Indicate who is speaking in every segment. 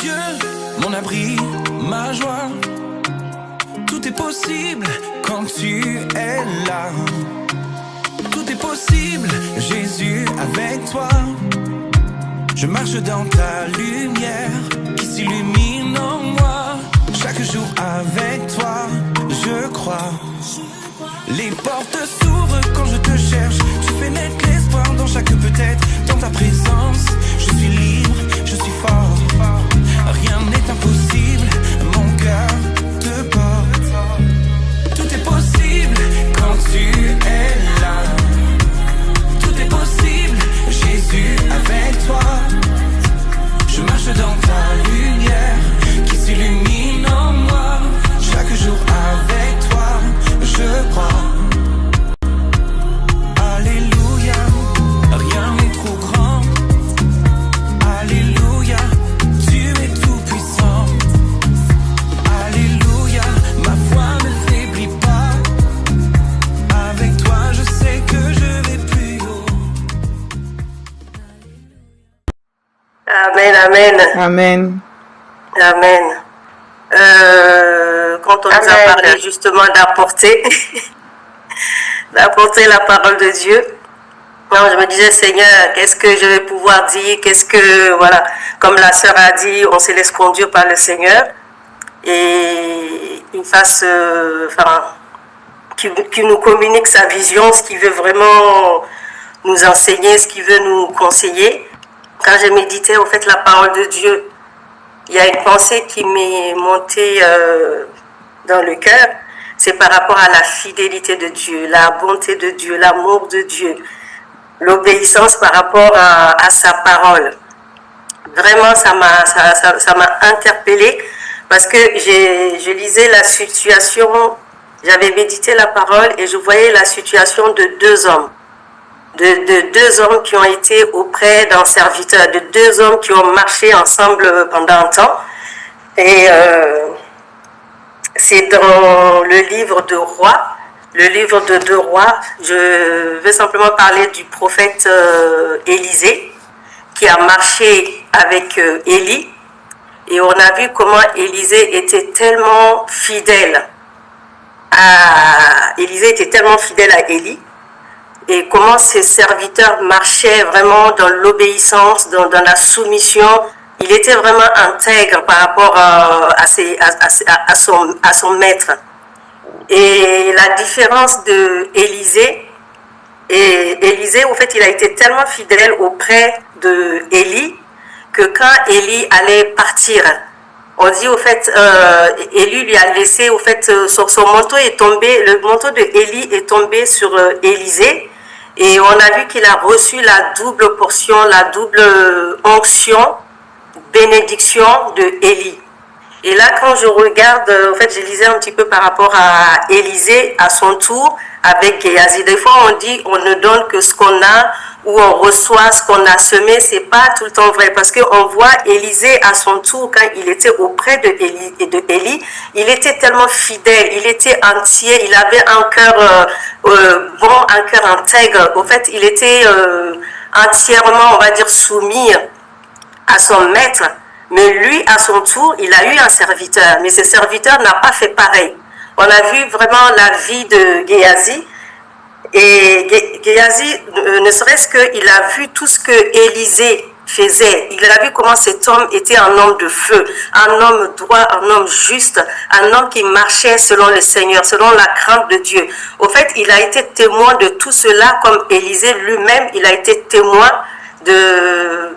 Speaker 1: Dieu, mon abri, ma joie. Tout est possible quand tu es là. Tout est possible, Jésus, avec toi. Je marche dans ta lumière qui s'illumine en moi. Chaque jour avec toi, je crois. Les portes s'ouvrent quand je te cherche. Tu fais naître l'espoir dans chaque peut-être. Dans ta présence, je suis libre, je suis fort. Rien n'est impossible, mon cœur te porte. Tout est possible quand tu es là. Tout est possible, Jésus avec toi. Je marche dans ta lumière qui s'illumine en moi. Chaque jour avec toi, je crois. Alléluia, rien n'est trop grand. Alléluia, tu es tout puissant. Alléluia, ma foi ne faiblit pas. Avec toi, je sais que je vais plus haut.
Speaker 2: Amen, amen.
Speaker 3: Amen.
Speaker 2: Amen. Quand on nous a parlé justement d'apporter la parole de Dieu, alors je me disais, Seigneur, qu'est-ce que je vais pouvoir dire? Qu'est-ce que, voilà, comme la sœur a dit, on se laisse conduire par le Seigneur et il fasse, qu'il nous communique sa vision, ce qu'il veut vraiment nous enseigner, ce qu'il veut nous conseiller. Quand j'ai médité, au fait, la parole de Dieu, il y a une pensée qui m'est montée dans le cœur, c'est par rapport à la fidélité de Dieu, la bonté de Dieu, l'amour de Dieu, l'obéissance par rapport à sa parole. Vraiment, ça m'a interpellée parce que je lisais la situation, j'avais médité la parole et je voyais la situation de deux hommes. De deux hommes qui ont été auprès d'un serviteur, de deux hommes qui ont marché ensemble pendant un temps. Et c'est dans le livre de Rois, le livre de 2 Rois. Je vais simplement parler du prophète Élisée qui a marché avec Élie. Et on a vu comment Élisée était tellement fidèle à Élie. Et comment ses serviteurs marchaient vraiment dans l'obéissance, dans la soumission. Il était vraiment intègre par rapport à son maître. Et la différence de Élisée, au fait, il a été tellement fidèle auprès de Élie que quand Élie allait partir, on dit au fait, Élie lui a laissé, au fait, son manteau est tombé, le manteau de Élie est tombé sur Élisée. Et on a vu qu'il a reçu la double portion, la double onction, bénédiction de Élie. Et là, quand je regarde, en fait, je lisais un petit peu par rapport à Élisée, à son tour, avec Géasi. Des fois, on dit, on ne donne que ce qu'on a, ou on reçoit ce qu'on a semé. C'est pas tout le temps vrai, parce qu'on voit Élisée à son tour, quand il était auprès de Élie, il était tellement fidèle, il était entier, il avait un cœur bon, un cœur intègre. Au fait, il était entièrement, on va dire, soumis à son maître. Mais lui, à son tour, il a eu un serviteur. Mais ce serviteur n'a pas fait pareil. On a vu vraiment la vie de Géasi. Et Géasi, ne serait-ce qu'il a vu tout ce que Élisée faisait. Il a vu comment cet homme était un homme de feu, un homme droit, un homme juste, un homme qui marchait selon le Seigneur, selon la crainte de Dieu. Au fait, il a été témoin de tout cela, comme Élisée lui-même, il a été témoin de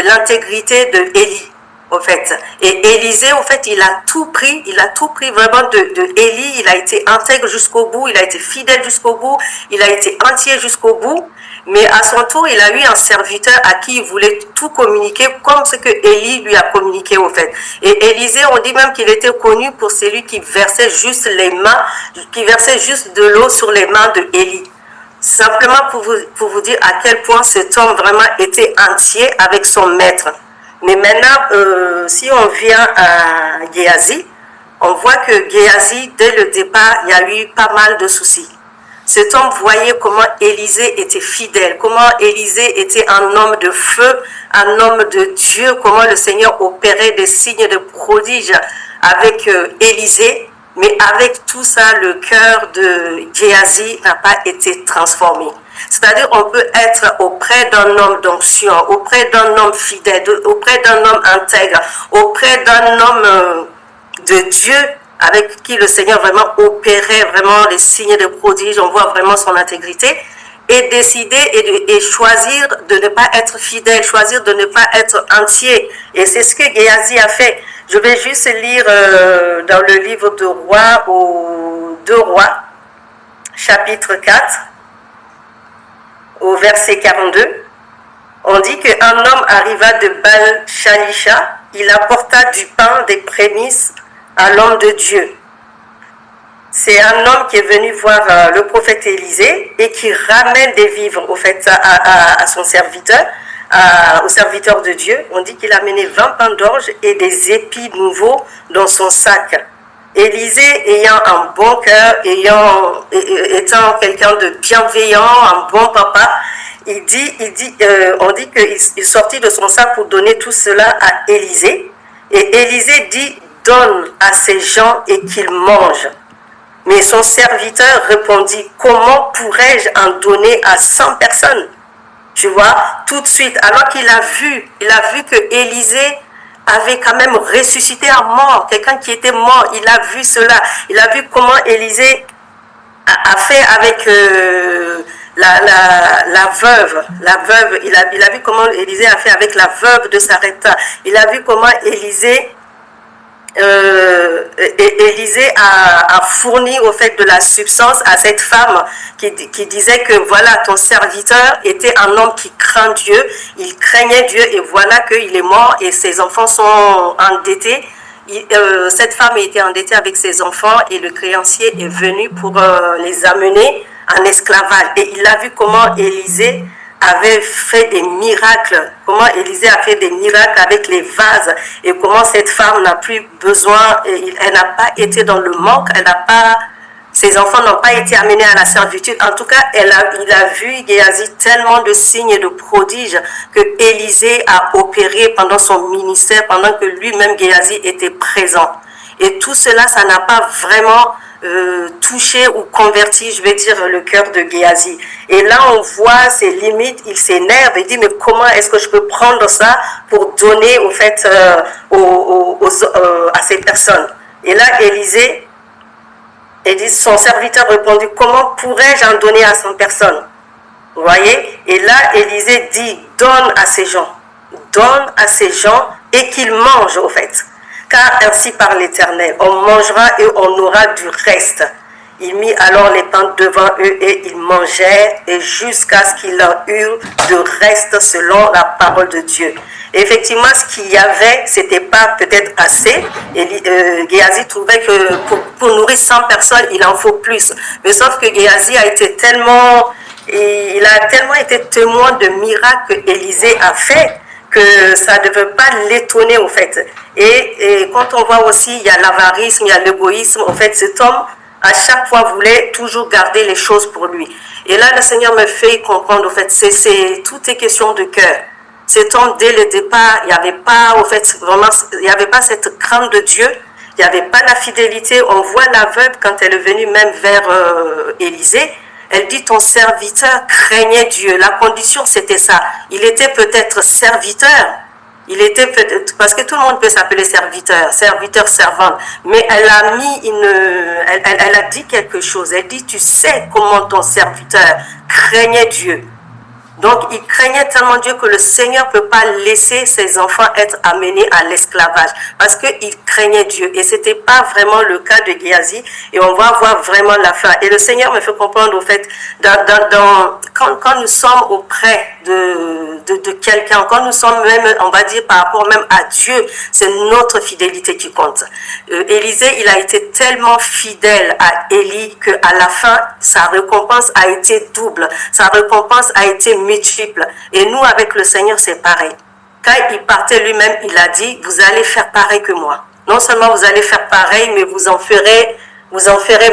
Speaker 2: l'intégrité de Élie, au fait. Et Élisée, au fait, il a tout pris vraiment de Élie. Il a été intègre jusqu'au bout, il a été fidèle jusqu'au bout, il a été entier jusqu'au bout. Mais à son tour, il a eu un serviteur à qui il voulait tout communiquer, comme ce que Élie lui a communiqué, au fait. Et Élisée, on dit même qu'il était connu pour celui qui versait juste de l'eau sur les mains de Élie. Simplement pour vous dire à quel point cet homme vraiment était entier avec son maître. Mais maintenant, si on vient à Géasi, on voit que Géasi, dès le départ, il y a eu pas mal de soucis. Cet homme voyait comment Élisée était fidèle, comment Élisée était un homme de feu, un homme de Dieu, comment le Seigneur opérait des signes de prodiges avec Élisée. Mais avec tout ça, le cœur de Géasi n'a pas été transformé. C'est-à-dire, on peut être auprès d'un homme d'onction, auprès d'un homme fidèle, auprès d'un homme intègre, auprès d'un homme de Dieu, avec qui le Seigneur vraiment opérait vraiment les signes de prodiges, on voit vraiment son intégrité, et décider et choisir de ne pas être fidèle, choisir de ne pas être entier. Et c'est ce que Géasi a fait. Je vais juste lire dans le livre de Rois, aux 2 Rois, chapitre 4, au verset 42. On dit qu'un homme arriva de Baal-Shalisha, il apporta du pain, des prémices à l'homme de Dieu. C'est un homme qui est venu voir le prophète Élisée et qui ramène des vivres au fait, à son serviteur, au serviteur de Dieu. On dit qu'il a amené 20 pains d'orge et des épis nouveaux dans son sac. Élisée, ayant un bon cœur, étant quelqu'un de bienveillant, un bon papa, on dit qu'il sortit de son sac pour donner tout cela à Élisée. Et Élisée dit, donne à ces gens et qu'ils mangent. Mais son serviteur répondit, comment pourrais-je en donner à 100 personnes? Tu vois, tout de suite, alors qu'il a vu que Élisée avait quand même ressuscité un mort, quelqu'un qui était mort, il a vu cela, il a vu comment Élisée a fait avec la veuve, il a vu comment Élisée a fait avec la veuve de Sarepta, il a vu comment Élisée a fourni au fait de la substance à cette femme qui disait que voilà, ton serviteur était un homme qui craint Dieu, il craignait Dieu et voilà qu'il est mort et ses enfants sont endettés. Cette femme était endettée avec ses enfants et le créancier est venu pour les amener en esclavage. Et il a vu comment Élisée avait fait des miracles, comment Élisée a fait des miracles avec les vases et comment cette femme n'a plus besoin, elle n'a pas été dans le manque, ses enfants n'ont pas été amenés à la servitude. En tout cas, il a vu Géasi tellement de signes et de prodiges que Élisée a opéré pendant son ministère, pendant que lui-même Géasi était présent. Et tout cela, ça n'a pas vraiment touché ou converti, je vais dire, le cœur de Géasi. Et là, on voit ses limites, il s'énerve et dit, mais comment est-ce que je peux prendre ça pour donner, au fait, à ces personnes? Et là, Élisée, son serviteur répondit, comment pourrais-je en donner à 100 personnes? Vous voyez? Et là, Élisée dit, donne à ces gens et qu'ils mangent, au fait. Car ainsi par l'Éternel, on mangera et on aura du reste. Il mit alors les pains devant eux et ils mangèrent et jusqu'à ce qu'ils en eurent de reste selon la parole de Dieu. Et effectivement, ce qu'il y avait, c'était pas peut-être assez. Et Géasi trouvait que pour nourrir 100 personnes, il en faut plus. Mais sauf que Géasi a été tellement été témoin de miracles que Élisée a fait, que ça ne devait pas l'étonner au fait. Et quand on voit aussi, il y a l'avarisme, il y a l'égoïsme, en fait, cet homme, à chaque fois, voulait toujours garder les choses pour lui. Et là, le Seigneur me fait comprendre, au fait, tout est question de cœur. Cet homme, dès le départ, il n'y avait pas, au fait, vraiment, il n'y avait pas cette crainte de Dieu, il n'y avait pas la fidélité. On voit la veuve, quand elle est venue même vers Élisée, elle dit, ton serviteur craignait Dieu. La condition, c'était ça. Il était peut-être serviteur. Il était peut-être, parce que tout le monde peut s'appeler serviteur, servante. Mais elle a dit quelque chose. Elle dit, tu sais comment ton serviteur craignait Dieu. Donc, il craignait tellement Dieu que le Seigneur ne peut pas laisser ses enfants être amenés à l'esclavage. Parce qu'il craignait Dieu. Et ce n'était pas vraiment le cas de Géasi. Et on va voir vraiment la fin. Et le Seigneur me fait comprendre, au fait, quand nous sommes auprès de quelqu'un, quand nous sommes même, on va dire, par rapport même à Dieu, c'est notre fidélité qui compte. Élisée, il a été tellement fidèle à Élie qu'à la fin, sa récompense a été double. Sa récompense a été multiple. Et nous, avec le Seigneur, c'est pareil. Quand il partait lui-même, il a dit, vous allez faire pareil que moi. Non seulement vous allez faire pareil, mais vous en ferez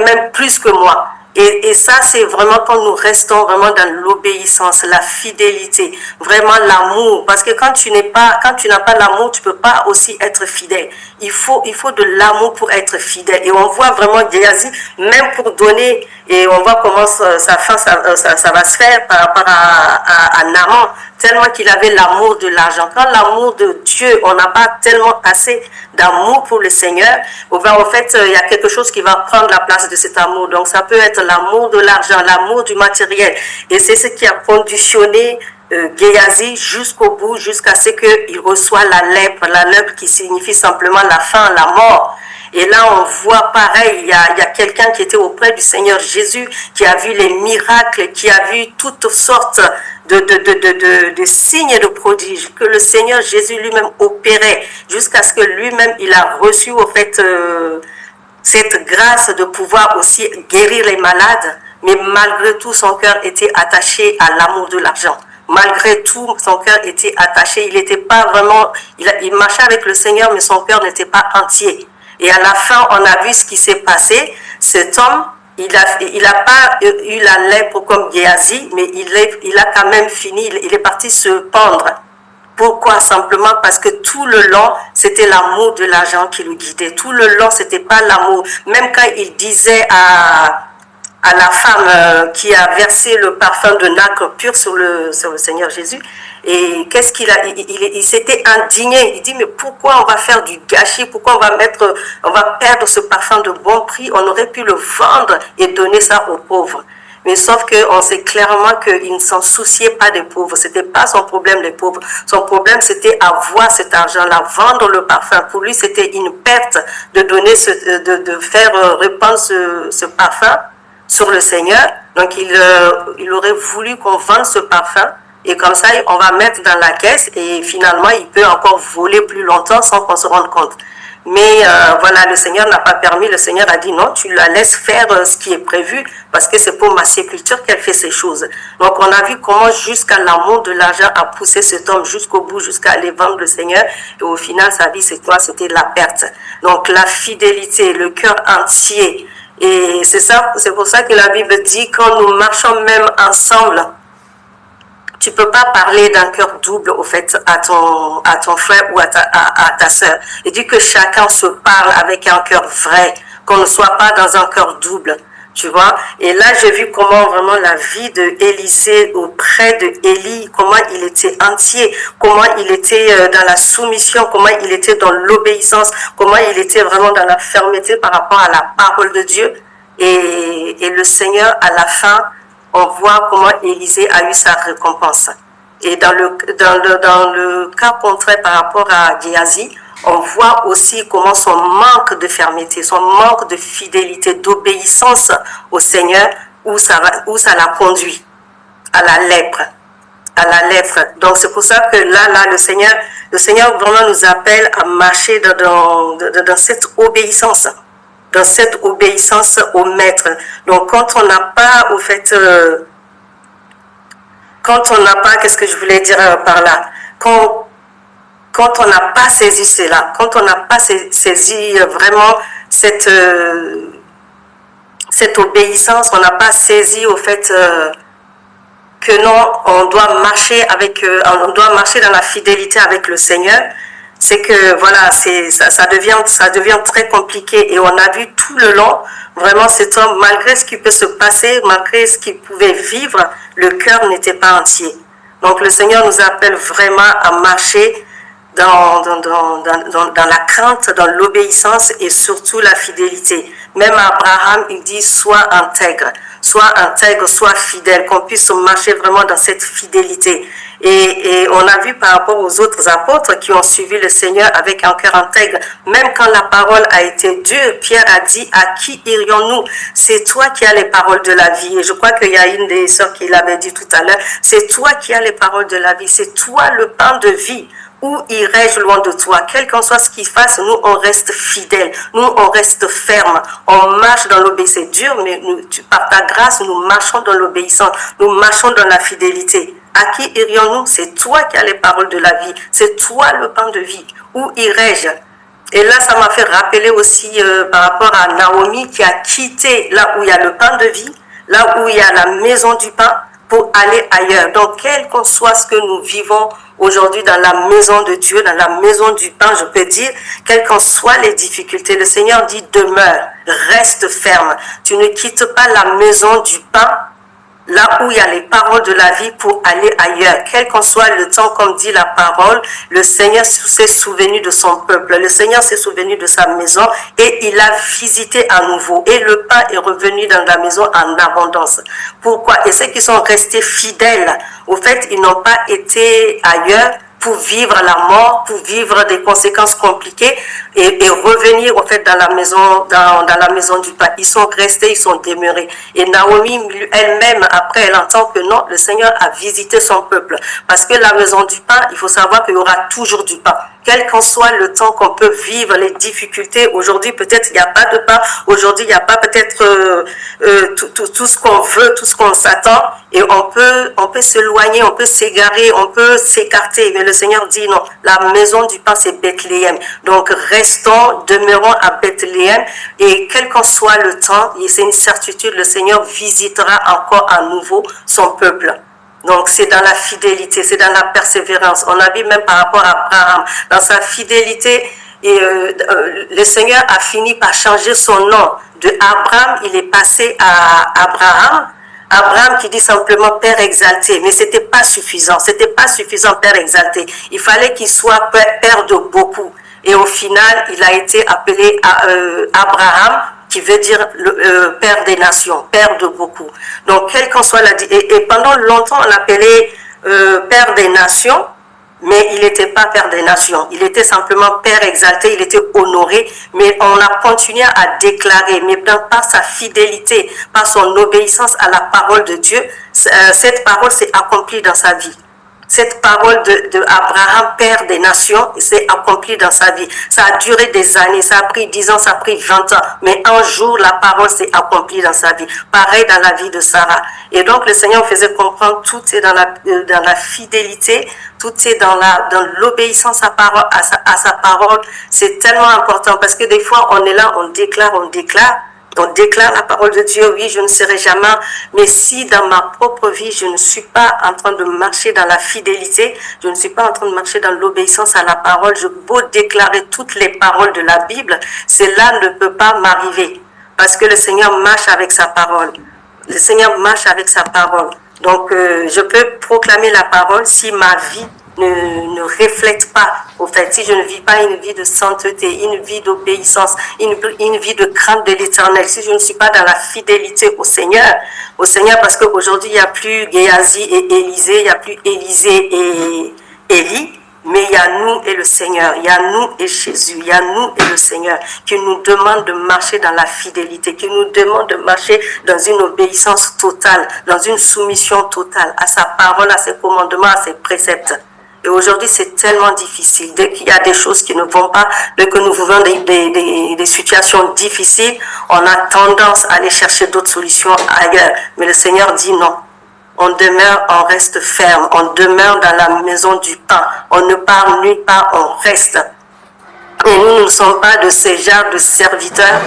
Speaker 2: même plus que moi. Et ça, c'est vraiment quand nous restons vraiment dans l'obéissance, la fidélité, vraiment l'amour. Parce que quand tu n'as pas l'amour, tu peux pas aussi être fidèle. Il faut de l'amour pour être fidèle. Et on voit vraiment Géasi, même pour donner, et on voit comment ça va se faire par rapport à Naaman, tellement qu'il avait l'amour de l'argent. Quand l'amour de Dieu, on n'a pas tellement assez d'amour pour le Seigneur, en fait, il y a quelque chose qui va prendre la place de cet amour. Donc, ça peut être l'amour de l'argent, l'amour du matériel. Et c'est ce qui a conditionné Géasi jusqu'au bout, jusqu'à ce qu'il reçoit la lèpre qui signifie simplement la faim, la mort. Et là, on voit pareil, il y a quelqu'un qui était auprès du Seigneur Jésus, qui a vu les miracles, qui a vu toutes sortes de signes et de prodiges que le Seigneur Jésus lui-même opérait, jusqu'à ce que lui-même, il a reçu, au fait, cette grâce de pouvoir aussi guérir les malades. Mais malgré tout, son cœur était attaché à l'amour de l'argent. Malgré tout, son cœur était attaché. Il n'était pas vraiment, il marchait avec le Seigneur, mais son cœur n'était pas entier. Et à la fin, on a vu ce qui s'est passé. Cet homme, il a pas eu la lèpre comme Géasi, mais il a quand même fini, il est parti se pendre. Pourquoi? Simplement parce que tout le long, c'était l'amour de l'argent qui le guidait. Tout le long, c'était pas l'amour. Même quand il disait à la femme qui a versé le parfum de nacre pur sur le Seigneur Jésus, et qu'est-ce qu'il a, il s'était indigné. Il dit, mais pourquoi on va faire du gâchis? Pourquoi on va perdre ce parfum de bon prix? On aurait pu le vendre et donner ça aux pauvres. Mais sauf qu'on sait clairement qu'il ne s'en souciait pas des pauvres. C'était pas son problème, les pauvres. Son problème, c'était avoir cet argent-là, vendre le parfum. Pour lui, c'était une perte de donner de faire répandre ce parfum sur le Seigneur. Donc, il aurait voulu qu'on vende ce parfum. Et comme ça, on va mettre dans la caisse et finalement, il peut encore voler plus longtemps sans qu'on se rende compte. Mais voilà, le Seigneur n'a pas permis. Le Seigneur a dit non, tu la laisses faire ce qui est prévu parce que c'est pour ma sépulture qu'elle fait ces choses. Donc, on a vu comment jusqu'à l'amour de l'argent a poussé cet homme jusqu'au bout, jusqu'à aller vendre le Seigneur. Et au final, sa vie, c'est quoi? C'était la perte. Donc, la fidélité, le cœur entier. Et c'est pour ça que la Bible dit, quand nous marchons même ensemble, tu peux pas parler d'un cœur double, au fait, à ton frère ou à ta sœur. Il dit que chacun se parle avec un cœur vrai, qu'on ne soit pas dans un cœur double, tu vois. Et là, j'ai vu comment vraiment la vie de Élisée auprès de Élie, comment il était entier, comment il était dans la soumission, comment il était dans l'obéissance, comment il était vraiment dans la fermeté par rapport à la parole de Dieu. Et le Seigneur, à la fin, on voit comment Élisée a eu sa récompense. Et dans le cas contraire par rapport à Géasi, on voit aussi comment son manque de fermeté, son manque de fidélité, d'obéissance au Seigneur, où ça l'a conduit à la lèpre. À la lèpre. Donc c'est pour ça que là, le Seigneur vraiment nous appelle à marcher dans cette obéissance. Dans cette obéissance au maître. Donc, quand on n'a pas, au fait, qu'est-ce que je voulais dire par là? Quand on n'a pas saisi cela, quand on n'a pas saisi vraiment cette obéissance, on n'a pas saisi, au fait, que non, on doit marcher dans la fidélité avec le Seigneur. C'est que voilà, ça devient très compliqué. Et on a vu tout le long, vraiment cet homme, malgré ce qui peut se passer, malgré ce qu'il pouvait vivre, le cœur n'était pas entier. Donc le Seigneur nous appelle vraiment à marcher dans la crainte, dans l'obéissance et surtout la fidélité. Même Abraham, il dit, sois intègre, sois fidèle, qu'on puisse marcher vraiment dans cette fidélité. Et on a vu par rapport aux autres apôtres qui ont suivi le Seigneur avec un cœur intègre, même quand la parole a été dure, Pierre a dit, à qui irions-nous? C'est toi qui as les paroles de la vie. Et je crois qu'il y a une des sœurs qui l'avait dit tout à l'heure, c'est toi qui as les paroles de la vie, c'est toi le pain de vie. Où irais-je loin de toi? Quel qu'en soit ce qu'il fasse, nous, on reste fidèles. Nous, on reste fermes. On marche dans l'obéissance. C'est dur, mais par ta grâce, nous marchons dans l'obéissance. Nous marchons dans la fidélité. À qui irions-nous? C'est toi qui as les paroles de la vie. C'est toi le pain de vie. Où irais-je? Et là, ça m'a fait rappeler aussi par rapport à Naomi qui a quitté là où il y a le pain de vie là où il y a la maison du pain, pour aller ailleurs. Donc, quel qu'en soit ce que nous vivons aujourd'hui dans la maison de Dieu, dans la maison du pain, je peux dire, quelles qu'en soient les difficultés, le Seigneur dit demeure, reste ferme. Tu ne quittes pas la maison du pain, là où il y a les paroles de la vie pour aller ailleurs. Quel qu'en soit le temps, comme dit la parole, le Seigneur s'est souvenu de son peuple. Le Seigneur s'est souvenu de sa maison et il a visité à nouveau. Et le pain est revenu dans la maison en abondance. Pourquoi? Et ceux qui sont restés fidèles, au fait, ils n'ont pas été ailleurs pour vivre la mort, pour vivre des conséquences compliquées et revenir au fait dans la maison du pain. Ils sont restés, ils sont demeurés. Et Naomi elle-même, après, elle entend que non, le Seigneur a visité son peuple. Parce que la maison du pain, il faut savoir qu'il y aura toujours du pain. Quel qu'en soit le temps qu'on peut vivre, les difficultés, aujourd'hui peut-être il n'y a pas de pain, aujourd'hui il n'y a pas peut-être tout ce qu'on veut, tout ce qu'on s'attend, et on peut s'éloigner, on peut s'égarer, on peut s'écarter, mais le Seigneur dit non, la maison du pain c'est Bethléem, donc restons, demeurons à Bethléem, et quel qu'en soit le temps, et c'est une certitude, le Seigneur visitera encore à nouveau son peuple. Donc, c'est dans la fidélité, c'est dans la persévérance. On a vu même par rapport à Abraham, dans sa fidélité, et le Seigneur a fini par changer son nom. De Abraham, il est passé à Abraham. Abraham qui dit simplement Père exalté, mais c'était pas suffisant. C'était pas suffisant, Père exalté. Il fallait qu'il soit Père de beaucoup. Et au final, il a été appelé Abraham, qui veut dire Père des nations, Père de beaucoup. Donc, quelle qu'en soit et pendant longtemps, on l'appelait Père des nations, mais il n'était pas Père des nations. Il était simplement Père exalté, il était honoré, mais on a continué à déclarer, mais par sa fidélité, par son obéissance à la parole de Dieu, cette parole s'est accomplie dans sa vie. Cette parole de Abraham, Père des nations, s'est accomplie dans sa vie. Ça a duré des années, ça a pris 10 ans, ça a pris 20 ans. Mais un jour, la parole s'est accomplie dans sa vie. Pareil dans la vie de Sarah. Et donc, le Seigneur faisait comprendre, tout est dans la fidélité, tout est dans l'obéissance à sa parole. C'est tellement important parce que des fois, on est là, on déclare. On déclare la parole de Dieu, oui, je ne serai jamais, mais si dans ma propre vie, je ne suis pas en train de marcher dans la fidélité, je ne suis pas en train de marcher dans l'obéissance à la parole, je peux déclarer toutes les paroles de la Bible, cela ne peut pas m'arriver, parce que le Seigneur marche avec sa parole. Le Seigneur marche avec sa parole. Donc, je peux proclamer la parole si ma vie ne reflète pas, au fait, si je ne vis pas une vie de sainteté, une vie d'obéissance, une vie de crainte de l'Éternel, si je ne suis pas dans la fidélité au Seigneur, parce qu'aujourd'hui, il n'y a plus Géasi et Élisée, il n'y a plus Élisée et Élie, mais il y a nous et le Seigneur, il y a nous et Jésus, il y a nous et le Seigneur qui nous demande de marcher dans la fidélité, qui nous demande de marcher dans une obéissance totale, dans une soumission totale à sa parole, à ses commandements, à ses préceptes. Et aujourd'hui, c'est tellement difficile. Dès qu'il y a des choses qui ne vont pas, dès que nous vivons des situations difficiles, on a tendance à aller chercher d'autres solutions ailleurs. Mais le Seigneur dit non. On demeure, on reste ferme. On demeure dans la maison du pain. On ne part nulle part, on reste. Et nous ne sommes pas de ces genres de serviteurs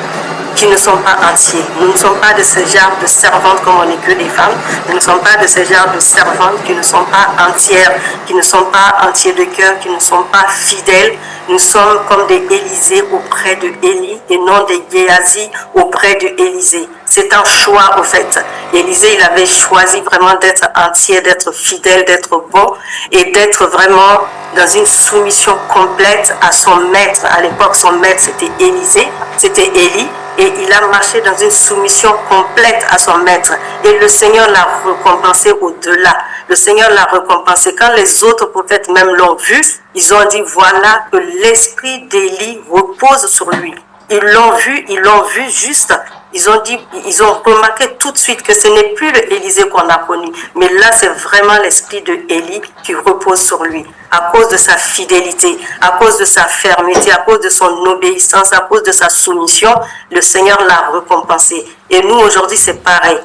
Speaker 2: qui ne sont pas entiers. Nous ne sommes pas de ces genres de servantes comme on n'est que des femmes. Nous ne sommes pas de ces genres de servantes qui ne sont pas entières, qui ne sont pas entiers de cœur, qui ne sont pas fidèles. Nous sommes comme des Élisée auprès de Élie et non des Géasi auprès de Élisée. C'est un choix au fait. Élisée, il avait choisi vraiment d'être entier, d'être fidèle, d'être bon et d'être vraiment dans une soumission complète à son maître. À l'époque, son maître, c'était Élisée, c'était Élie. Et il a marché dans une soumission complète à son maître. Et le Seigneur l'a récompensé au-delà. Le Seigneur l'a récompensé. Quand les autres prophètes même l'ont vu, ils ont dit, voilà que l'esprit d'Élie repose sur lui. Ils l'ont vu juste. Ils ont remarqué tout de suite que ce n'est plus le Élisée qu'on a connu. Mais là, c'est vraiment l'esprit de Élie qui repose sur lui. À cause de sa fidélité, à cause de sa fermeté, à cause de son obéissance, à cause de sa soumission, le Seigneur l'a récompensé. Et nous, aujourd'hui, c'est pareil.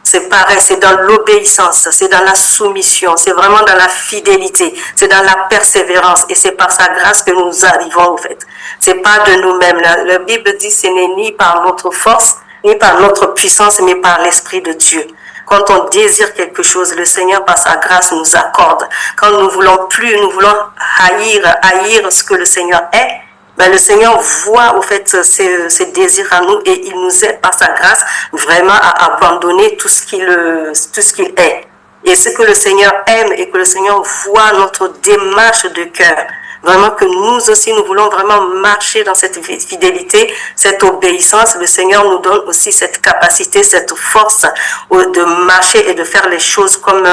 Speaker 2: C'est pareil, c'est dans l'obéissance, c'est dans la soumission, c'est vraiment dans la fidélité, c'est dans la persévérance et c'est par sa grâce que nous arrivons au fait. C'est pas de nous-mêmes. La Bible dit ce n'est ni par notre force, ni par notre puissance, mais par l'Esprit de Dieu. Quand on désire quelque chose, le Seigneur, par sa grâce, nous accorde. Quand nous voulons plus, nous voulons haïr ce que le Seigneur est, ben le Seigneur voit au fait ces désirs à nous et il nous aide par sa grâce vraiment à abandonner tout ce qu'il est. Et ce que le Seigneur aime et que le Seigneur voit notre démarche de cœur. Vraiment que nous aussi, nous voulons vraiment marcher dans cette fidélité, cette obéissance. Le Seigneur nous donne aussi cette capacité, cette force de marcher et de faire les choses comme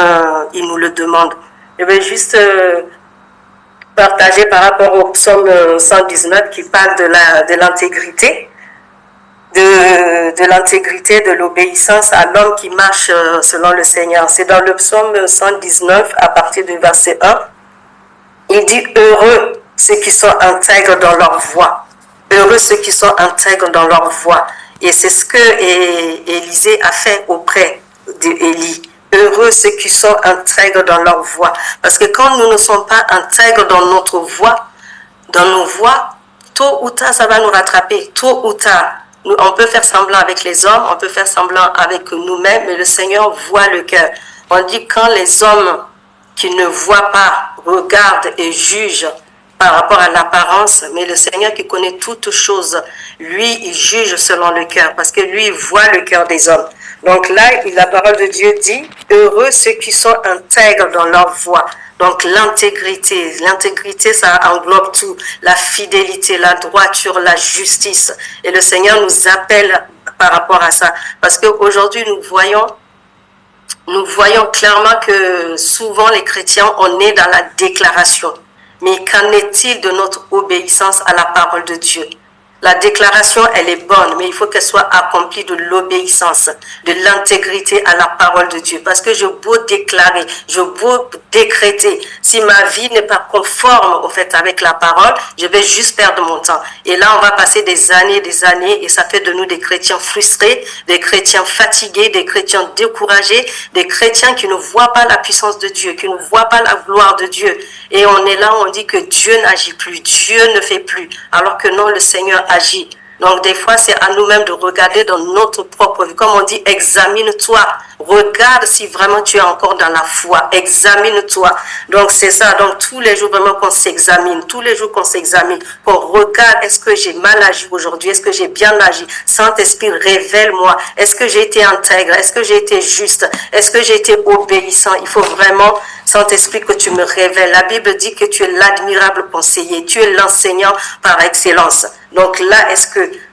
Speaker 2: il nous le demande. Je vais juste partager par rapport au psaume 119 qui parle de l'intégrité. De l'intégrité, de l'obéissance à l'homme qui marche selon le Seigneur. C'est dans le psaume 119 à partir du verset 1. Il dit « Heureux ceux qui sont intègres dans leur voie. » Heureux ceux qui sont intègres dans leur voie. Et c'est ce que Élisée a fait auprès d'Élie. Heureux ceux qui sont intègres dans leur voie. Parce que quand nous ne sommes pas intègres dans notre voie, dans nos voies, tôt ou tard, ça va nous rattraper. Tôt ou tard. On peut faire semblant avec les hommes, on peut faire semblant avec nous-mêmes, mais le Seigneur voit le cœur. On dit quand les hommes qui ne voient pas regardent et jugent par rapport à l'apparence, mais le Seigneur qui connaît toutes choses, lui, il juge selon le cœur, parce que lui, il voit le cœur des hommes. Donc là, la parole de Dieu dit, heureux ceux qui sont intègres dans leur voie. Donc l'intégrité, ça englobe tout, la fidélité, la droiture, la justice. Et le Seigneur nous appelle par rapport à ça. Parce qu'aujourd'hui, nous voyons clairement que souvent les chrétiens, on est dans la déclaration. Mais qu'en est-il de notre obéissance à la parole de Dieu? La déclaration, elle est bonne, mais il faut qu'elle soit accomplie de l'obéissance, de l'intégrité à la parole de Dieu. Parce que je beau déclarer, je beau décréter, si ma vie n'est pas conforme au fait avec la parole, je vais juste perdre mon temps. Et là, on va passer des années, et ça fait de nous des chrétiens frustrés, des chrétiens fatigués, des chrétiens découragés, des chrétiens qui ne voient pas la puissance de Dieu, qui ne voient pas la gloire de Dieu. Et on est là, on dit que Dieu n'agit plus, Dieu ne fait plus, alors que non, le Seigneur agit. Donc des fois, c'est à nous-mêmes de regarder dans notre propre vie. Comme on dit, examine-toi. Regarde si vraiment tu es encore dans la foi. Examine-toi. Donc c'est ça. Donc tous les jours vraiment qu'on s'examine. Tous les jours qu'on s'examine. Qu'on regarde, est-ce que j'ai mal agi aujourd'hui? Est-ce que j'ai bien agi? Saint-Esprit, révèle-moi. Est-ce que j'ai été intègre? Est-ce que j'ai été juste? Est-ce que j'ai été obéissant? Il faut vraiment, Saint-Esprit, que tu me révèles. La Bible dit que tu es l'admirable conseiller. Tu es l'enseignant par excellence. Donc là,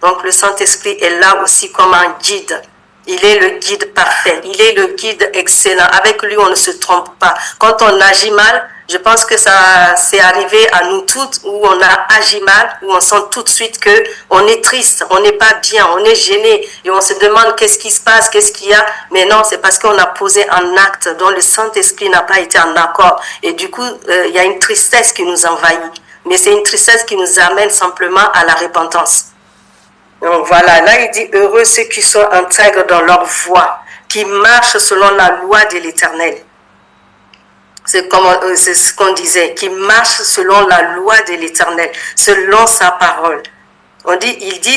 Speaker 2: donc le Saint-Esprit est là aussi comme un guide. Il est le guide parfait. Il est le guide excellent. Avec lui, on ne se trompe pas. Quand on agit mal, je pense que ça c'est arrivé à nous toutes où on a agi mal, où on sent tout de suite que on est triste, on n'est pas bien, on est gêné et on se demande qu'est-ce qui se passe, qu'est-ce qu'il y a. Mais non, c'est parce qu'on a posé un acte dont le Saint-Esprit n'a pas été en accord. Et du coup, il y a une tristesse qui nous envahit. Mais c'est une tristesse qui nous amène simplement à la repentance. Donc voilà, là il dit, heureux ceux qui sont intègres dans leur voie, qui marchent selon la loi de l'Éternel. C'est ce qu'on disait, qui marchent selon la loi de l'Éternel, selon sa parole. Il dit,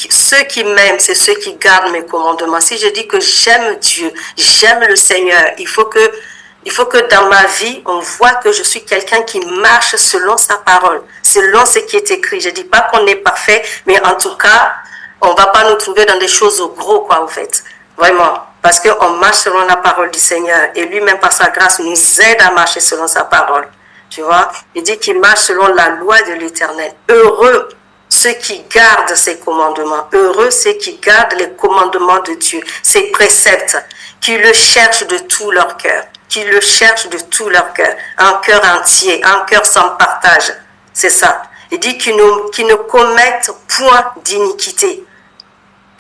Speaker 2: ceux qui m'aiment, c'est ceux qui gardent mes commandements. Si je dis que j'aime Dieu, j'aime le Seigneur, il faut que dans ma vie, on voit que je suis quelqu'un qui marche selon sa parole, selon ce qui est écrit. Je ne dis pas qu'on est parfait, mais en tout cas, on ne va pas nous trouver dans des choses gros, quoi, en fait. Vraiment. Parce qu'on marche selon la parole du Seigneur. Et lui-même, par sa grâce, nous aide à marcher selon sa parole. Tu vois? Il dit qu'il marche selon la loi de l'Éternel. Heureux ceux qui gardent ses commandements. Heureux ceux qui gardent les commandements de Dieu, ses préceptes, qui le cherchent de tout leur cœur. Qui le cherchent de tout leur cœur, un cœur entier, un cœur sans partage. C'est ça. Il dit qu'ils ne commettent point d'iniquité.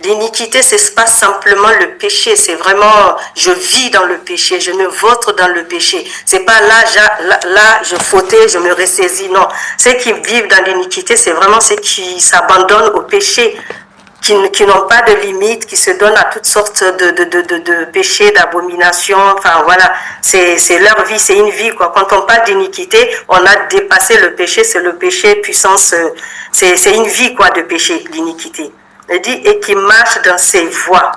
Speaker 2: L'iniquité, c'est pas simplement le péché, c'est vraiment, je vis dans le péché, je me vautre dans le péché. C'est pas là, je fautais, je me ressaisis, non. Ceux qui vivent dans l'iniquité, c'est vraiment ceux qui s'abandonnent au péché, qui n'ont pas de limites, qui se donnent à toutes sortes de péchés, d'abominations, enfin voilà, c'est leur vie, c'est une vie, quoi. Quand on parle d'iniquité, on a dépassé le péché, c'est le péché puissance, c'est une vie, quoi, de péché, l'iniquité. Il dit, et qui marche dans ses voies.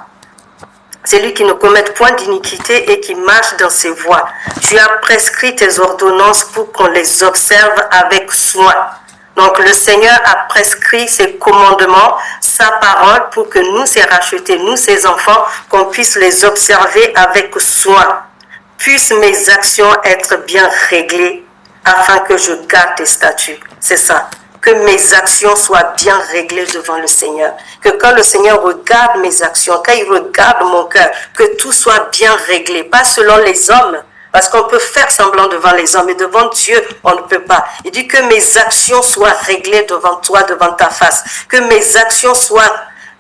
Speaker 2: C'est lui qui ne commet point d'iniquité et qui marche dans ses voies. Tu as prescrit tes ordonnances pour qu'on les observe avec soin. Donc le Seigneur a prescrit ses commandements, sa parole, pour que nous, ses rachetés, nous, ses enfants, qu'on puisse les observer avec soin. Puissent mes actions être bien réglées afin que je garde tes statuts. C'est ça. Que mes actions soient bien réglées devant le Seigneur. Que quand le Seigneur regarde mes actions, quand il regarde mon cœur, que tout soit bien réglé. Pas selon les hommes, parce qu'on peut faire semblant devant les hommes, mais devant Dieu, on ne peut pas. Il dit que mes actions soient réglées devant toi, devant ta face. Que mes actions soient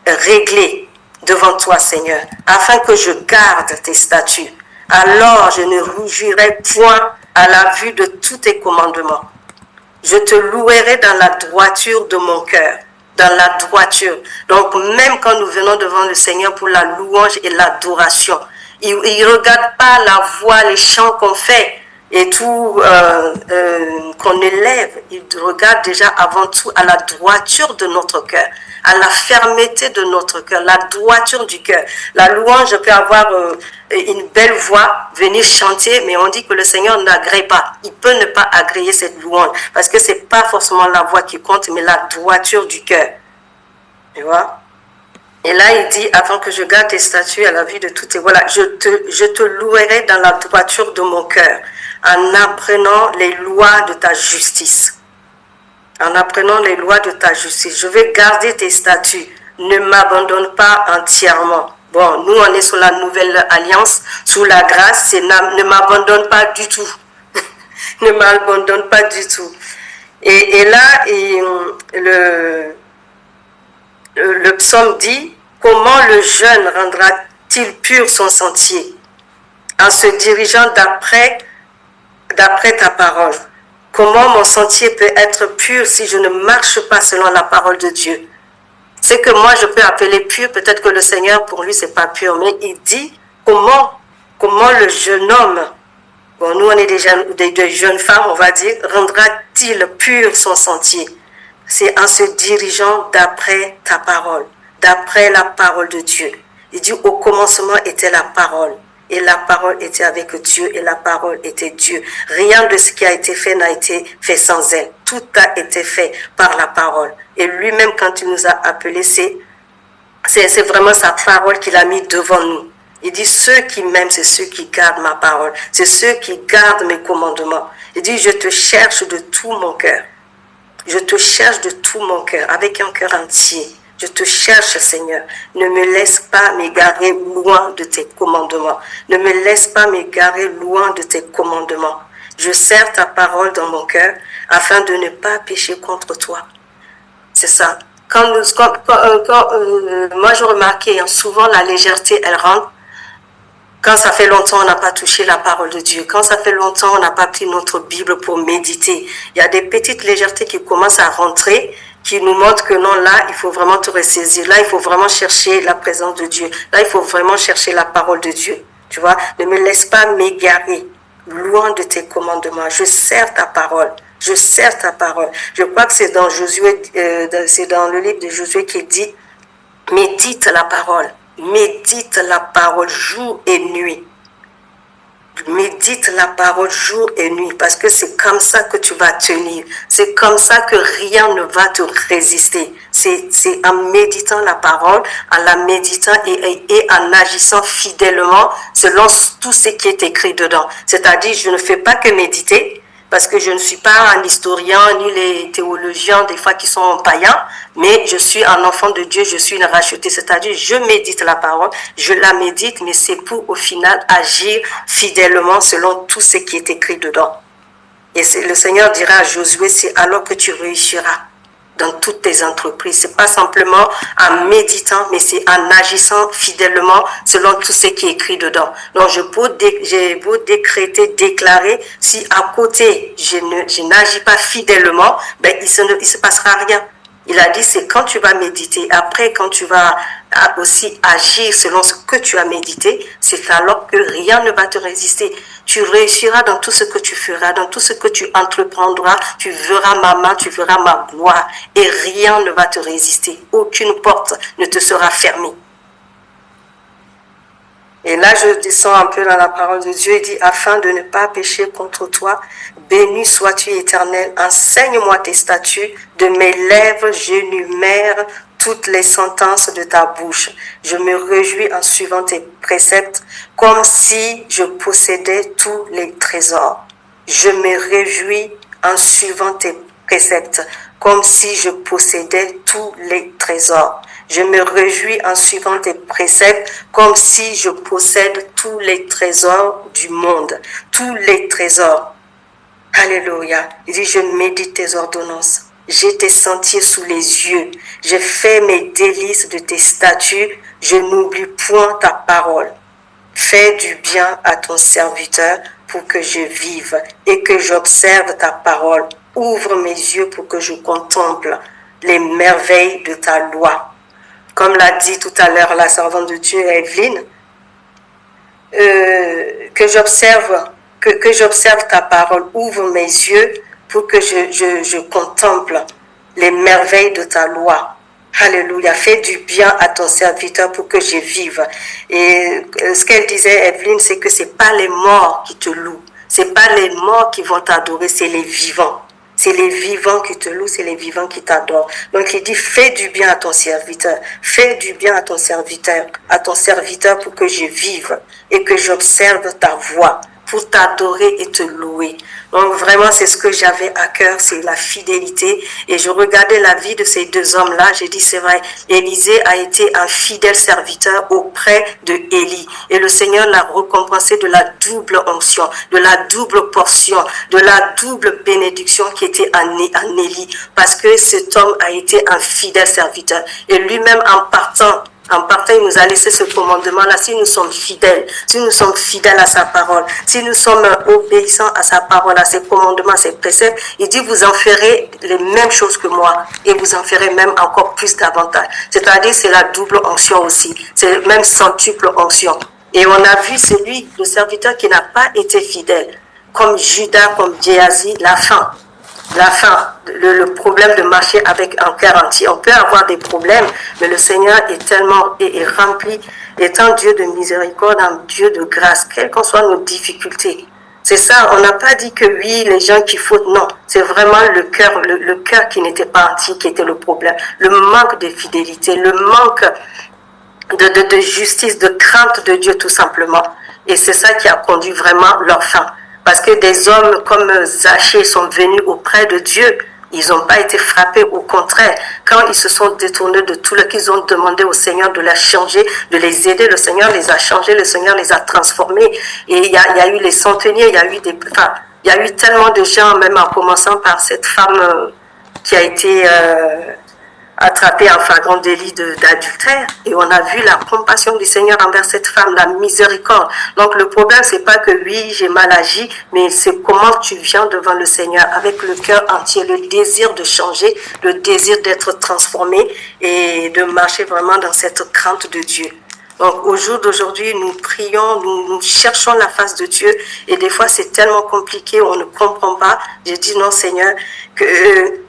Speaker 2: réglées devant toi, Seigneur, afin que je garde tes statuts. Alors je ne rougirai point à la vue de tous tes commandements. Je te louerai dans la droiture de mon cœur. Dans la droiture. Donc même quand nous venons devant le Seigneur pour la louange et l'adoration, il ne regarde pas la voix, les chants qu'on fait et tout qu'on élève. Il regarde déjà avant tout à la droiture de notre cœur, à la fermeté de notre cœur, la droiture du cœur. La louange peut avoir une belle voix, venir chanter, mais on dit que le Seigneur n'agrée pas. Il peut ne pas agréer cette louange parce que c'est pas forcément la voix qui compte, mais la droiture du cœur. Tu vois? Et là, il dit, avant que je garde tes statuts à la vue de tous tes... Voilà, je te louerai dans la droiture de mon cœur, en apprenant les lois de ta justice. En apprenant les lois de ta justice. Je vais garder tes statuts. Ne m'abandonne pas entièrement. Bon, nous, on est sous la nouvelle alliance, sous la grâce, c'est ne m'abandonne pas du tout. Ne m'abandonne pas du tout. Et là, le psaume dit, comment le jeune rendra-t-il pur son sentier en se dirigeant d'après ta parole? Comment mon sentier peut être pur si je ne marche pas selon la parole de Dieu? C'est que moi je peux appeler pur, peut-être que le Seigneur pour lui c'est pas pur, mais il dit comment le jeune homme, bon nous on est des jeunes femmes on va dire, rendra-t-il pur son sentier? C'est en se dirigeant d'après ta parole, d'après la parole de Dieu. Il dit au commencement était la parole. Et la parole était avec Dieu et la parole était Dieu. Rien de ce qui a été fait n'a été fait sans elle. Tout a été fait par la parole. Et lui-même, quand il nous a appelés, c'est vraiment sa parole qu'il a mis devant nous. Il dit, ceux qui m'aiment, c'est ceux qui gardent ma parole. C'est ceux qui gardent mes commandements. Il dit, je te cherche de tout mon cœur. Je te cherche de tout mon cœur, avec un cœur entier. Je te cherche, Seigneur. Ne me laisse pas m'égarer loin de tes commandements. Ne me laisse pas m'égarer loin de tes commandements. Je serre ta parole dans mon cœur afin de ne pas pécher contre toi. C'est ça. Moi, je remarquais souvent la légèreté, elle rentre. Quand ça fait longtemps, on n'a pas touché la parole de Dieu. Quand ça fait longtemps, on n'a pas pris notre Bible pour méditer. Il y a des petites légèretés qui commencent à rentrer, qui nous montrent que non, là, il faut vraiment te ressaisir. Là, il faut vraiment chercher la présence de Dieu. Là, il faut vraiment chercher la parole de Dieu. Tu vois, ne me laisse pas m'égarer loin de tes commandements. Je sers ta parole. Je sers ta parole. Je crois que c'est dans Josué, c'est dans le livre de Josué qui dit, médite la parole. Médite la parole jour et nuit. Médite la parole jour et nuit parce que c'est comme ça que tu vas tenir. C'est comme ça que rien ne va te résister. C'est en méditant la parole, en la méditant et en agissant fidèlement selon tout ce qui est écrit dedans. C'est-à-dire, je ne fais pas que méditer parce que je ne suis pas un historien ni les théologiens des fois qui sont païens, mais je suis un enfant de Dieu, je suis une rachetée. C'est-à-dire, je médite la parole, je la médite, mais c'est pour au final agir fidèlement selon tout ce qui est écrit dedans. Et le Seigneur dira à Josué, c'est alors que tu réussiras dans toutes tes entreprises. C'est pas simplement en méditant, mais c'est en agissant fidèlement selon tout ce qui est écrit dedans. Donc, j'ai beau décréter, déclarer, si à côté, je n'agis pas fidèlement, ben, il se passera rien. Il a dit, c'est quand tu vas méditer, après quand tu vas aussi agir selon ce que tu as médité, c'est alors que rien ne va te résister. Tu réussiras dans tout ce que tu feras, dans tout ce que tu entreprendras, tu verras ma main, tu verras ma gloire, et rien ne va te résister. Aucune porte ne te sera fermée. Et là, je descends un peu dans la parole de Dieu. Il dit, afin de ne pas pécher contre toi, béni sois-tu éternel, enseigne-moi tes statuts, de mes lèvres j'énumère toutes les sentences de ta bouche. Je me réjouis en suivant tes préceptes, comme si je possédais tous les trésors. Je me réjouis en suivant tes préceptes, comme si je possédais tous les trésors. Je me réjouis en suivant tes préceptes, comme si je possède tous les trésors du monde. Tous les trésors. Alléluia. Il dit, je médite tes ordonnances. J'ai tes sentiers sous les yeux. J'ai fait mes délices de tes statuts. Je n'oublie point ta parole. Fais du bien à ton serviteur pour que je vive et que j'observe ta parole. Ouvre mes yeux pour que je contemple les merveilles de ta loi. Comme l'a dit tout à l'heure la servante de Dieu, Evelyne, que j'observe ta parole, ouvre mes yeux pour que je contemple les merveilles de ta loi. Alléluia, fais du bien à ton serviteur pour que je vive. Et ce qu'elle disait, Evelyne, c'est que c'est pas les morts qui te louent, c'est pas les morts qui vont t'adorer, c'est les vivants. C'est les vivants qui te louent, c'est les vivants qui t'adorent. Donc il dit, fais du bien à ton serviteur. Fais du bien à ton serviteur pour que je vive et que j'observe ta voix, pour t'adorer et te louer. Donc vraiment, c'est ce que j'avais à cœur, c'est la fidélité. Et je regardais la vie de ces deux hommes-là, j'ai dit, c'est vrai, Élisée a été un fidèle serviteur auprès de Élie. Et le Seigneur l'a récompensé de la double onction, de la double portion, de la double bénédiction qui était en Élie. Parce que cet homme a été un fidèle serviteur. Et lui-même, en partant, il nous a laissé ce commandement-là. Si nous sommes fidèles à sa parole, si nous sommes obéissants à sa parole, à ses commandements, à ses préceptes, il dit, vous en ferez les mêmes choses que moi et vous en ferez même encore plus davantage. C'est-à-dire, c'est la double onction aussi. C'est même centuple onction. Et on a vu le serviteur qui n'a pas été fidèle, comme Judas, comme Géasi, la fin, le problème de marcher avec un cœur entier. On peut avoir des problèmes, mais le Seigneur est tellement rempli, étant Dieu de miséricorde, un Dieu de grâce, quelles qu'en soient nos difficultés. C'est ça, on n'a pas dit que oui, les gens qui fautent, non. C'est vraiment le cœur qui n'était pas entier qui était le problème. Le manque de fidélité, le manque de justice, de crainte de Dieu tout simplement. Et c'est ça qui a conduit vraiment leur fin. Parce que des hommes comme Zachée sont venus auprès de Dieu, ils n'ont pas été frappés, au contraire. Quand ils se sont détournés de tout qu'ils ont demandé au Seigneur de les changer, de les aider, le Seigneur les a changés, le Seigneur les a transformés. Et il y a eu les centeniers, il y a eu tellement de gens, même en commençant par cette femme qui a été attrapée en flagrant délit d'adultère. Et on a vu la compassion du Seigneur envers cette femme, la miséricorde. Donc le problème, c'est pas que oui, j'ai mal agi, mais c'est comment tu viens devant le Seigneur avec le cœur entier, le désir de changer, le désir d'être transformé et de marcher vraiment dans cette crainte de Dieu. Donc au jour d'aujourd'hui, nous prions, nous cherchons la face de Dieu et des fois c'est tellement compliqué, on ne comprend pas. J'ai dit non Seigneur, que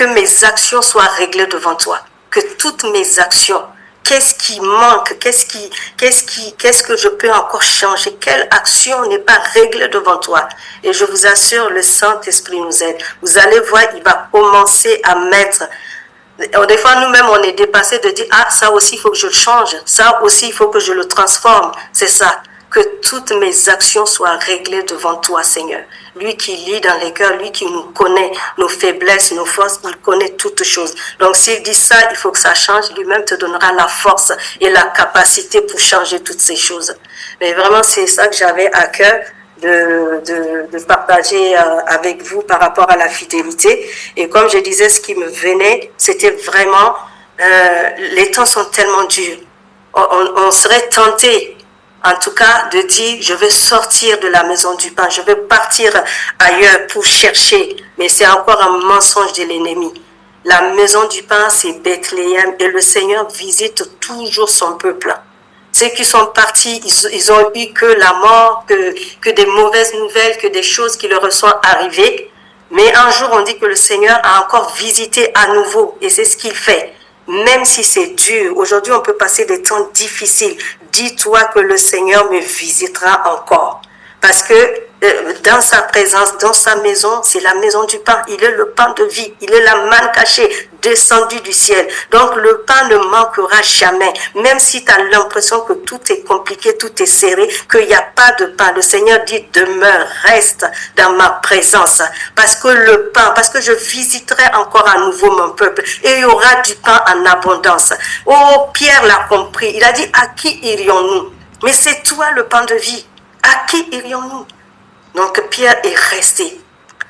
Speaker 2: mes actions soient réglées devant toi, que toutes mes actions, qu'est-ce qui manque, qu'est-ce que je peux encore changer, quelle action n'est pas réglée devant toi. Et je vous assure, le Saint-Esprit nous aide. Vous allez voir, il va commencer à mettre. Des fois, nous-mêmes, on est dépassés de dire, ah, ça aussi, il faut que je le change, ça aussi, il faut que je le transforme. C'est ça. Que toutes mes actions soient réglées devant toi, Seigneur. Lui qui lit dans les cœurs, lui qui nous connaît, nos faiblesses, nos forces, il connaît toutes choses. Donc s'il dit ça, il faut que ça change, lui-même te donnera la force et la capacité pour changer toutes ces choses. Mais vraiment, c'est ça que j'avais à cœur de partager avec vous par rapport à la fidélité. Et comme je disais, ce qui me venait, c'était vraiment, les temps sont tellement durs. On serait tenté, en tout cas, de dire, je vais sortir de la maison du pain, je vais partir ailleurs pour chercher. Mais c'est encore un mensonge de l'ennemi. La maison du pain, c'est Bethléem et le Seigneur visite toujours son peuple. Ceux qui sont partis, ils ont eu que la mort, que des mauvaises nouvelles, que des choses qui leur sont arrivées. Mais un jour, on dit que le Seigneur a encore visité à nouveau et c'est ce qu'il fait. Même si c'est dur, aujourd'hui on peut passer des temps difficiles. Dis-toi que le Seigneur me visitera encore. Parce que dans sa présence, dans sa maison, c'est la maison du pain. Il est le pain de vie. Il est la manne cachée, descendue du ciel. Donc le pain ne manquera jamais. Même si tu as l'impression que tout est compliqué, tout est serré, qu'il n'y a pas de pain. Le Seigneur dit, demeure, reste dans ma présence. Parce que le pain, parce que je visiterai encore à nouveau mon peuple. Et il y aura du pain en abondance. Oh, Pierre l'a compris. Il a dit, à qui irions-nous? Mais c'est toi le pain de vie. À qui irions-nous? Donc Pierre est resté.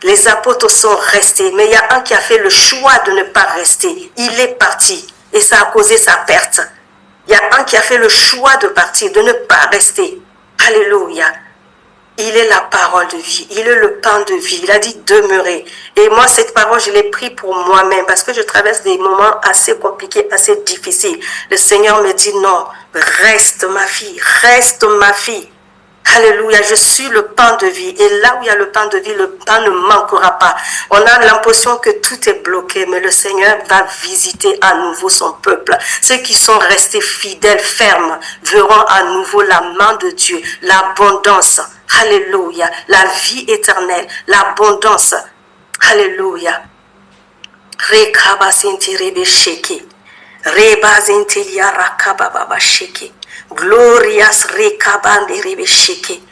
Speaker 2: Les apôtres sont restés. Mais il y a un qui a fait le choix de ne pas rester. Il est parti. Et ça a causé sa perte. Il y a un qui a fait le choix de partir, de ne pas rester. Alléluia. Il est la parole de vie. Il est le pain de vie. Il a dit demeurer. Et moi, cette parole, je l'ai prise pour moi-même parce que je traverse des moments assez compliqués, assez difficiles. Le Seigneur me dit non, reste ma fille, reste ma fille. Alléluia, je suis le pain de vie. Et là où il y a le pain de vie, le pain ne manquera pas. On a l'impression que tout est bloqué, mais le Seigneur va visiter à nouveau son peuple. Ceux qui sont restés fidèles, fermes, verront à nouveau la main de Dieu, l'abondance. Alléluia, la vie éternelle, l'abondance. Alléluia. Rekabasinti rebesheke. Rebazintilia rakababasheke. Glorias rekabande rebesheke.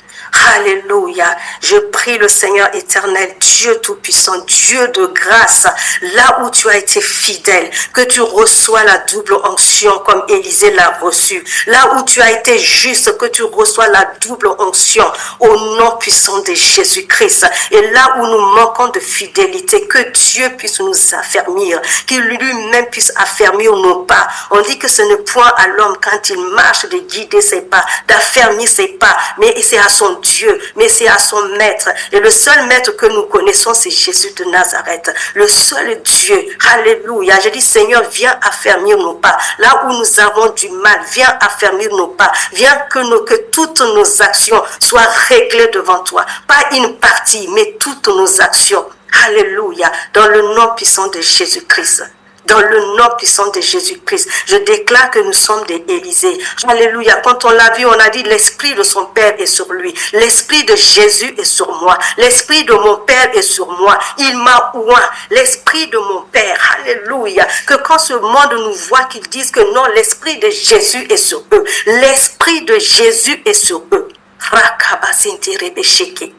Speaker 2: Alléluia. Je prie le Seigneur éternel, Dieu tout-puissant, Dieu de grâce, là où tu as été fidèle, que tu reçois la double onction comme Élisée l'a reçu. Là où tu as été juste, que tu reçois la double onction au nom puissant de Jésus-Christ. Et là où nous manquons de fidélité, que Dieu puisse nous affermir, qu'il lui-même puisse affermir nos pas. On dit que ce n'est point à l'homme quand il marche de guider ses pas, d'affermir ses pas, mais c'est à son Dieu, mais c'est à son maître. Et le seul maître que nous connaissons, c'est Jésus de Nazareth. Le seul Dieu. Alléluia. Je dis, Seigneur, viens affermir nos pas. Là où nous avons du mal, viens affermir nos pas. Viens que toutes nos actions soient réglées devant toi. Pas une partie, mais toutes nos actions. Alléluia. Dans le nom puissant de Jésus-Christ. Dans le nom puissant de Jésus-Christ, je déclare que nous sommes des Élysées. Alléluia. Quand on l'a vu, on a dit l'esprit de son Père est sur lui. L'esprit de Jésus est sur moi. L'esprit de mon Père est sur moi. Il m'a oint. L'esprit de mon Père. Alléluia. Que quand ce monde nous voit, qu'ils disent que non, l'esprit de Jésus est sur eux. L'esprit de Jésus est sur eux. Rakabasinti rebesheke.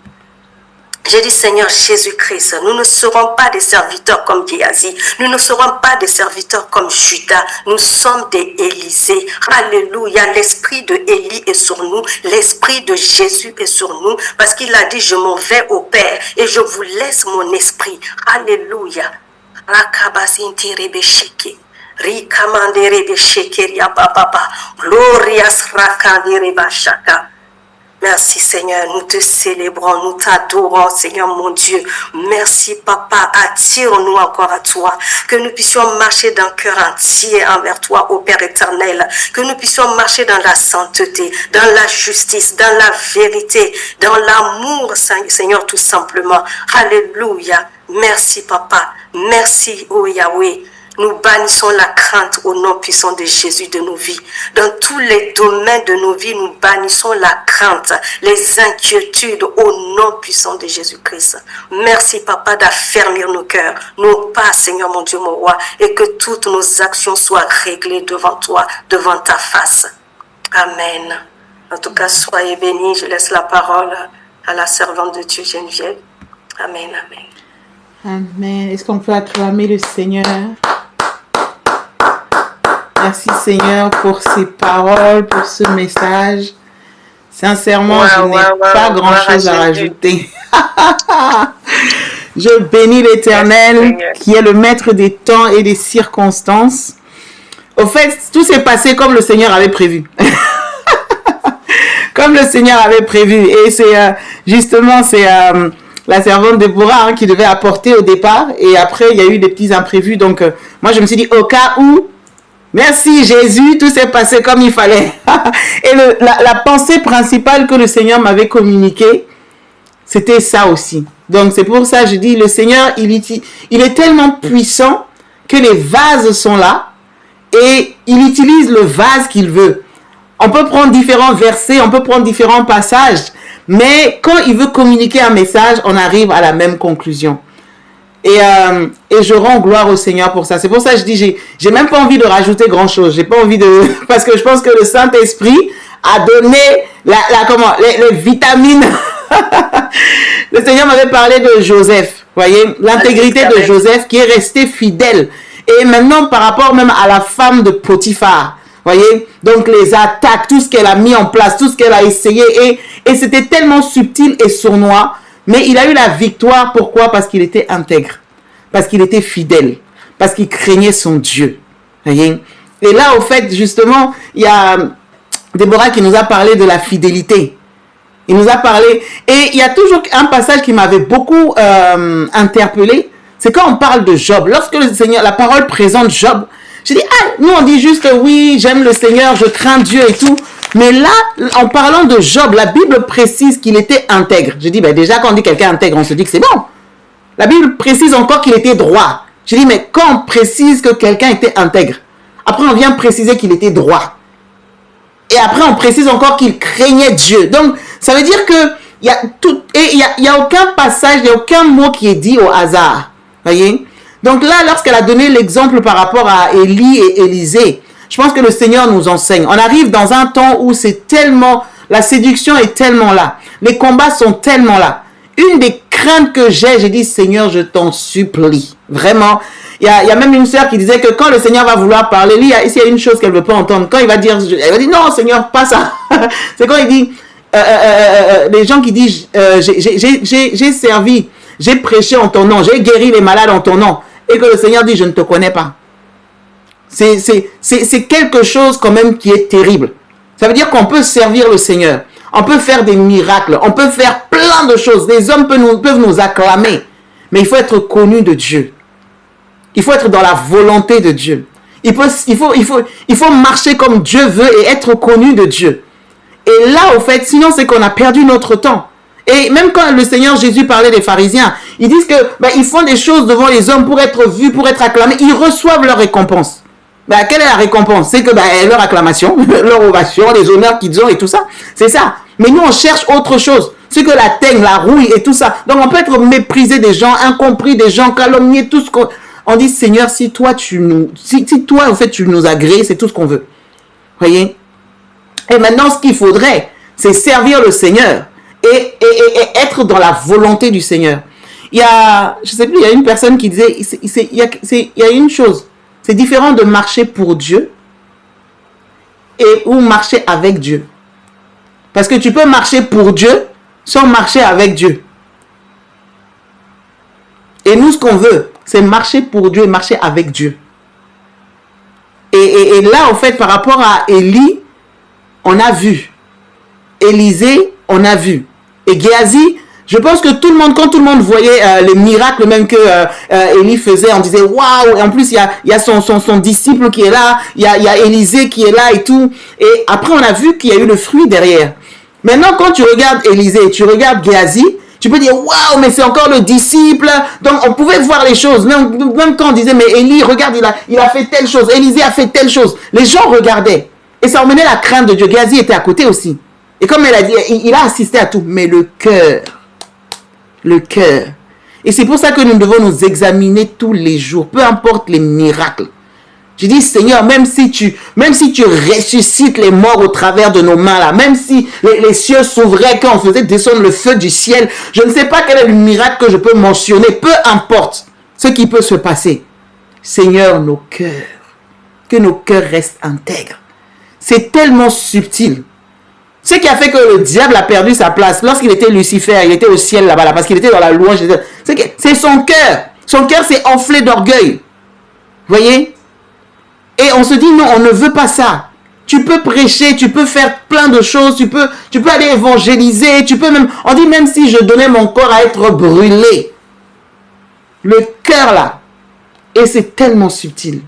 Speaker 2: J'ai dit, Seigneur Jésus-Christ, nous ne serons pas des serviteurs comme Géasi. Nous ne serons pas des serviteurs comme Judas. Nous sommes des Élysées. Alléluia. L'esprit de Élie est sur nous. L'esprit de Jésus est sur nous. Parce qu'il a dit, je m'en vais au Père et je vous laisse mon esprit. Alléluia. Rakabasinti rebesheke. Rikamande rebesheke riabababa. Glorias rakande rebashaka. Merci Seigneur, nous te célébrons, nous t'adorons Seigneur mon Dieu. Merci Papa, attire-nous encore à toi. Que nous puissions marcher d'un cœur entier envers toi, ô Père éternel. Que nous puissions marcher dans la sainteté, dans la justice, dans la vérité, dans l'amour Seigneur tout simplement. Alléluia. Merci Papa, merci ô Yahweh. Nous bannissons la crainte au nom puissant de Jésus de nos vies. Dans tous les domaines de nos vies, nous bannissons la crainte, les inquiétudes au nom puissant de Jésus-Christ. Merci, Papa, d'affermir nos cœurs, nos pas, Seigneur mon Dieu, mon roi, et que toutes nos actions soient réglées devant toi, devant ta face. Amen. En tout cas, soyez bénis. Je laisse la parole à la servante de Dieu, Geneviève. Amen, amen.
Speaker 3: Amen. Est-ce qu'on peut acclamer le Seigneur? Merci Seigneur pour ces paroles, pour ce message. Sincèrement, je n'ai pas grand-chose à rajouter. Je bénis l'Éternel qui est le maître des temps et des circonstances. Au fait, tout s'est passé comme le Seigneur avait prévu. Comme le Seigneur avait prévu. Et c'est justement, c'est la servante Déborah hein, qui devait apporter au départ. Et après, il y a eu des petits imprévus. Donc, moi, je me suis dit, au cas où, merci Jésus, tout s'est passé comme il fallait. Et la pensée principale que le Seigneur m'avait communiquée, c'était ça aussi. Donc, c'est pour ça que je dis, le Seigneur, il est tellement puissant que les vases sont là et il utilise le vase qu'il veut. On peut prendre différents versets, on peut prendre différents passages, mais quand il veut communiquer un message, on arrive à la même conclusion. Et je rends gloire au Seigneur pour ça. C'est pour ça que je dis, j'ai même pas envie de rajouter grand chose. J'ai pas envie de, parce que je pense que le Saint-Esprit a donné les vitamines. Le Seigneur m'avait parlé de Joseph. Voyez, l'intégrité de Joseph qui est resté fidèle. Et maintenant, par rapport même à la femme de Potiphar. Voyez, donc les attaques, tout ce qu'elle a mis en place, tout ce qu'elle a essayé. Et c'était tellement subtil et sournois. Mais il a eu la victoire. Pourquoi? Parce qu'il était intègre. Parce qu'il était fidèle. Parce qu'il craignait son Dieu. Voyez? Et là, au fait, justement, il y a Déborah qui nous a parlé de la fidélité. Il nous a parlé. Et il y a toujours un passage qui m'avait beaucoup interpellé. C'est quand on parle de Job. Lorsque le Seigneur, la parole présente Job, je dis, ah, nous on dit juste oui, j'aime le Seigneur, je crains Dieu et tout. Mais là, en parlant de Job, la Bible précise qu'il était intègre. Je dis, ben déjà, quand on dit quelqu'un intègre, on se dit que c'est bon. La Bible précise encore qu'il était droit. Je dis, mais quand on précise que quelqu'un était intègre, après on vient préciser qu'il était droit. Et après on précise encore qu'il craignait Dieu. Donc, ça veut dire que il y a aucun passage, il n'y a aucun mot qui est dit au hasard. Voyez? Donc là, lorsqu'elle a donné l'exemple par rapport à Élie et Élisée, je pense que le Seigneur nous enseigne. On arrive dans un temps où c'est tellement, la séduction est tellement là. Les combats sont tellement là. Une des craintes que j'ai dit, Seigneur, je t'en supplie. Vraiment. Il y a même une sœur qui disait que quand le Seigneur va vouloir parler, lui, il y a une chose qu'elle ne veut pas entendre. Quand il va dire, elle va dire, non, Seigneur, pas ça. C'est quand il dit, les gens qui disent, j'ai servi, j'ai prêché en ton nom, j'ai guéri les malades en ton nom. Et que le Seigneur dit, je ne te connais pas. C'est quelque chose quand même qui est terrible. Ça veut dire qu'on peut servir le Seigneur. On peut faire des miracles. On peut faire plein de choses. Les hommes peuvent nous acclamer. Mais il faut être connu de Dieu. Il faut être dans la volonté de Dieu. Il faut marcher comme Dieu veut et être connu de Dieu. Et là, au fait, sinon c'est qu'on a perdu notre temps. Et même quand le Seigneur Jésus parlait des pharisiens, ils disent que ils font des choses devant les hommes pour être vus, pour être acclamés. Ils reçoivent leur récompense. Quelle est la récompense? C'est que leur acclamation, leur ovation, les honneurs qu'ils ont et tout ça. C'est ça. Mais nous, on cherche autre chose. C'est que la teigne, la rouille et tout ça. Donc, on peut être méprisé des gens, incompris des gens, calomnié, tout ce qu'on... On dit, Seigneur, si toi, en fait, tu nous agrées, c'est tout ce qu'on veut. Voyez? Et maintenant, ce qu'il faudrait, c'est servir le Seigneur et être dans la volonté du Seigneur. Il y a, je sais plus, il y a une personne qui disait, il y a une chose. C'est différent de marcher pour Dieu ou marcher avec Dieu. Parce que tu peux marcher pour Dieu sans marcher avec Dieu. Et nous, ce qu'on veut, c'est marcher pour Dieu et marcher avec Dieu. Et là, en fait, par rapport à Élie, on a vu. Élisée, on a vu. Et Géasi, je pense que tout le monde, quand tout le monde voyait les miracles même que Élie faisait, on disait waouh. Et en plus, il y a son disciple qui est là, il y a Élisée qui est là et tout. Et après, on a vu qu'il y a eu le fruit derrière. Maintenant, quand tu regardes Élisée et tu regardes Géasi, tu peux dire waouh, mais c'est encore le disciple. Donc, on pouvait voir les choses. Même quand on disait mais Élie, regarde, il a fait telle chose. Élisée a fait telle chose. Les gens regardaient. Et ça emmenait la crainte de Dieu. Géasi était à côté aussi. Et comme elle a dit, il a assisté à tout. Mais le cœur. Et c'est pour ça que nous devons nous examiner tous les jours, peu importe les miracles. Je dis, Seigneur, même si tu ressuscites les morts au travers de nos mains là, même si les cieux s'ouvraient quand on faisait descendre le feu du ciel, je ne sais pas quel est le miracle que je peux mentionner, peu importe ce qui peut se passer. Seigneur, nos cœurs, que nos cœurs restent intègres. C'est tellement subtil. Ce qui a fait que le diable a perdu sa place lorsqu'il était Lucifer, il était au ciel là-bas, parce qu'il était dans la louange. C'est son cœur. Son cœur s'est enflé d'orgueil. Voyez? Et on se dit non, on ne veut pas ça. Tu peux prêcher, tu peux faire plein de choses, tu peux aller évangéliser, tu peux même, on dit même si je donnais mon corps à être brûlé, le cœur là, et c'est tellement subtil.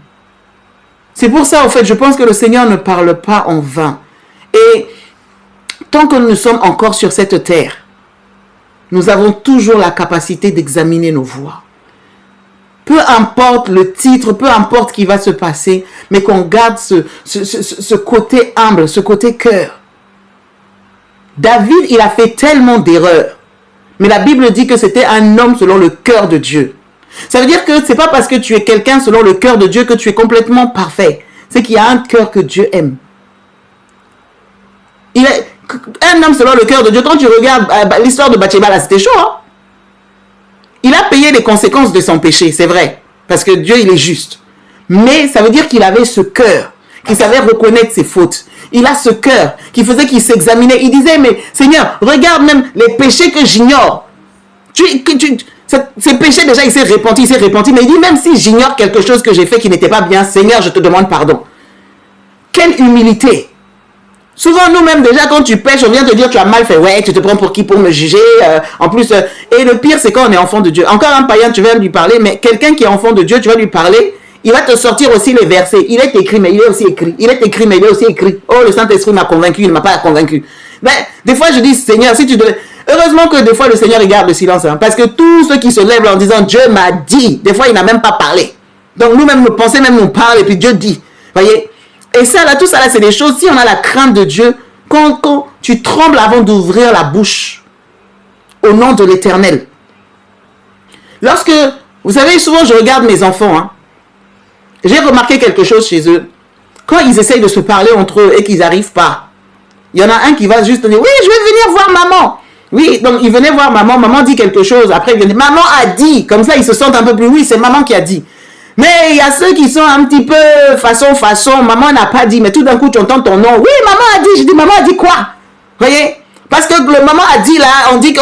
Speaker 3: C'est pour ça, en fait, je pense que le Seigneur ne parle pas en vain. Et tant que nous sommes encore sur cette terre, nous avons toujours la capacité d'examiner nos voies. Peu importe le titre, peu importe ce qui va se passer, mais qu'on garde ce côté humble, ce côté cœur. David, il a fait tellement d'erreurs, mais la Bible dit que c'était un homme selon le cœur de Dieu. Ça veut dire que c'est pas parce que tu es quelqu'un selon le cœur de Dieu que tu es complètement parfait. C'est qu'il y a un cœur que Dieu aime. Il est un homme selon le cœur de Dieu. Quand tu regardes l'histoire de Bathsheba, là, c'était chaud, hein? Il a payé les conséquences de son péché, c'est vrai. Parce que Dieu, il est juste. Mais ça veut dire qu'il avait ce cœur, qu'il savait reconnaître ses fautes. Il a ce cœur qui faisait qu'il s'examinait. Il disait, mais Seigneur, regarde même les péchés que j'ignore. Ces péchés, déjà, il s'est repenti. Mais il dit, même si j'ignore quelque chose que j'ai fait qui n'était pas bien, Seigneur, je te demande pardon. Quelle humilité! Souvent, nous-mêmes, déjà, quand tu pêches, on vient te dire, tu as mal fait. Ouais, tu te prends pour qui pour me juger? En plus, et le pire, c'est quand on est enfant de Dieu. Encore un païen, tu vas lui parler, mais quelqu'un qui est enfant de Dieu, tu vas lui parler, il va te sortir aussi les versets. Il est écrit, mais il est aussi écrit. Il est écrit, mais il est aussi écrit. Oh, le Saint-Esprit m'a convaincu, il ne m'a pas convaincu. Ben, des fois, je dis, Seigneur, si tu devais... Heureusement que des fois, le Seigneur regarde le silence. Hein, parce que tous ceux qui se lèvent en disant, Dieu m'a dit, des fois, il n'a même pas parlé. Donc, nous-mêmes, nos pensées, même nous parlent, et puis Dieu dit. Voyez? Et ça, là, tout ça, là, c'est des choses, si on a la crainte de Dieu, quand tu trembles avant d'ouvrir la bouche, au nom de l'Éternel. Lorsque, vous savez, souvent, je regarde mes enfants, hein, j'ai remarqué quelque chose chez eux. Quand ils essayent de se parler entre eux et qu'ils n'arrivent pas, il y en a un qui va juste dire, oui, je vais venir voir maman. Oui, donc il venait voir maman, maman dit quelque chose, après il vient dire, maman a dit, comme ça ils se sentent un peu plus, oui, c'est maman qui a dit. Mais il y a ceux qui sont un petit peu façon, maman n'a pas dit, mais tout d'un coup tu entends ton nom, oui, maman a dit, je dis, maman a dit quoi? Vous voyez? Parce que le maman a dit là, on dit que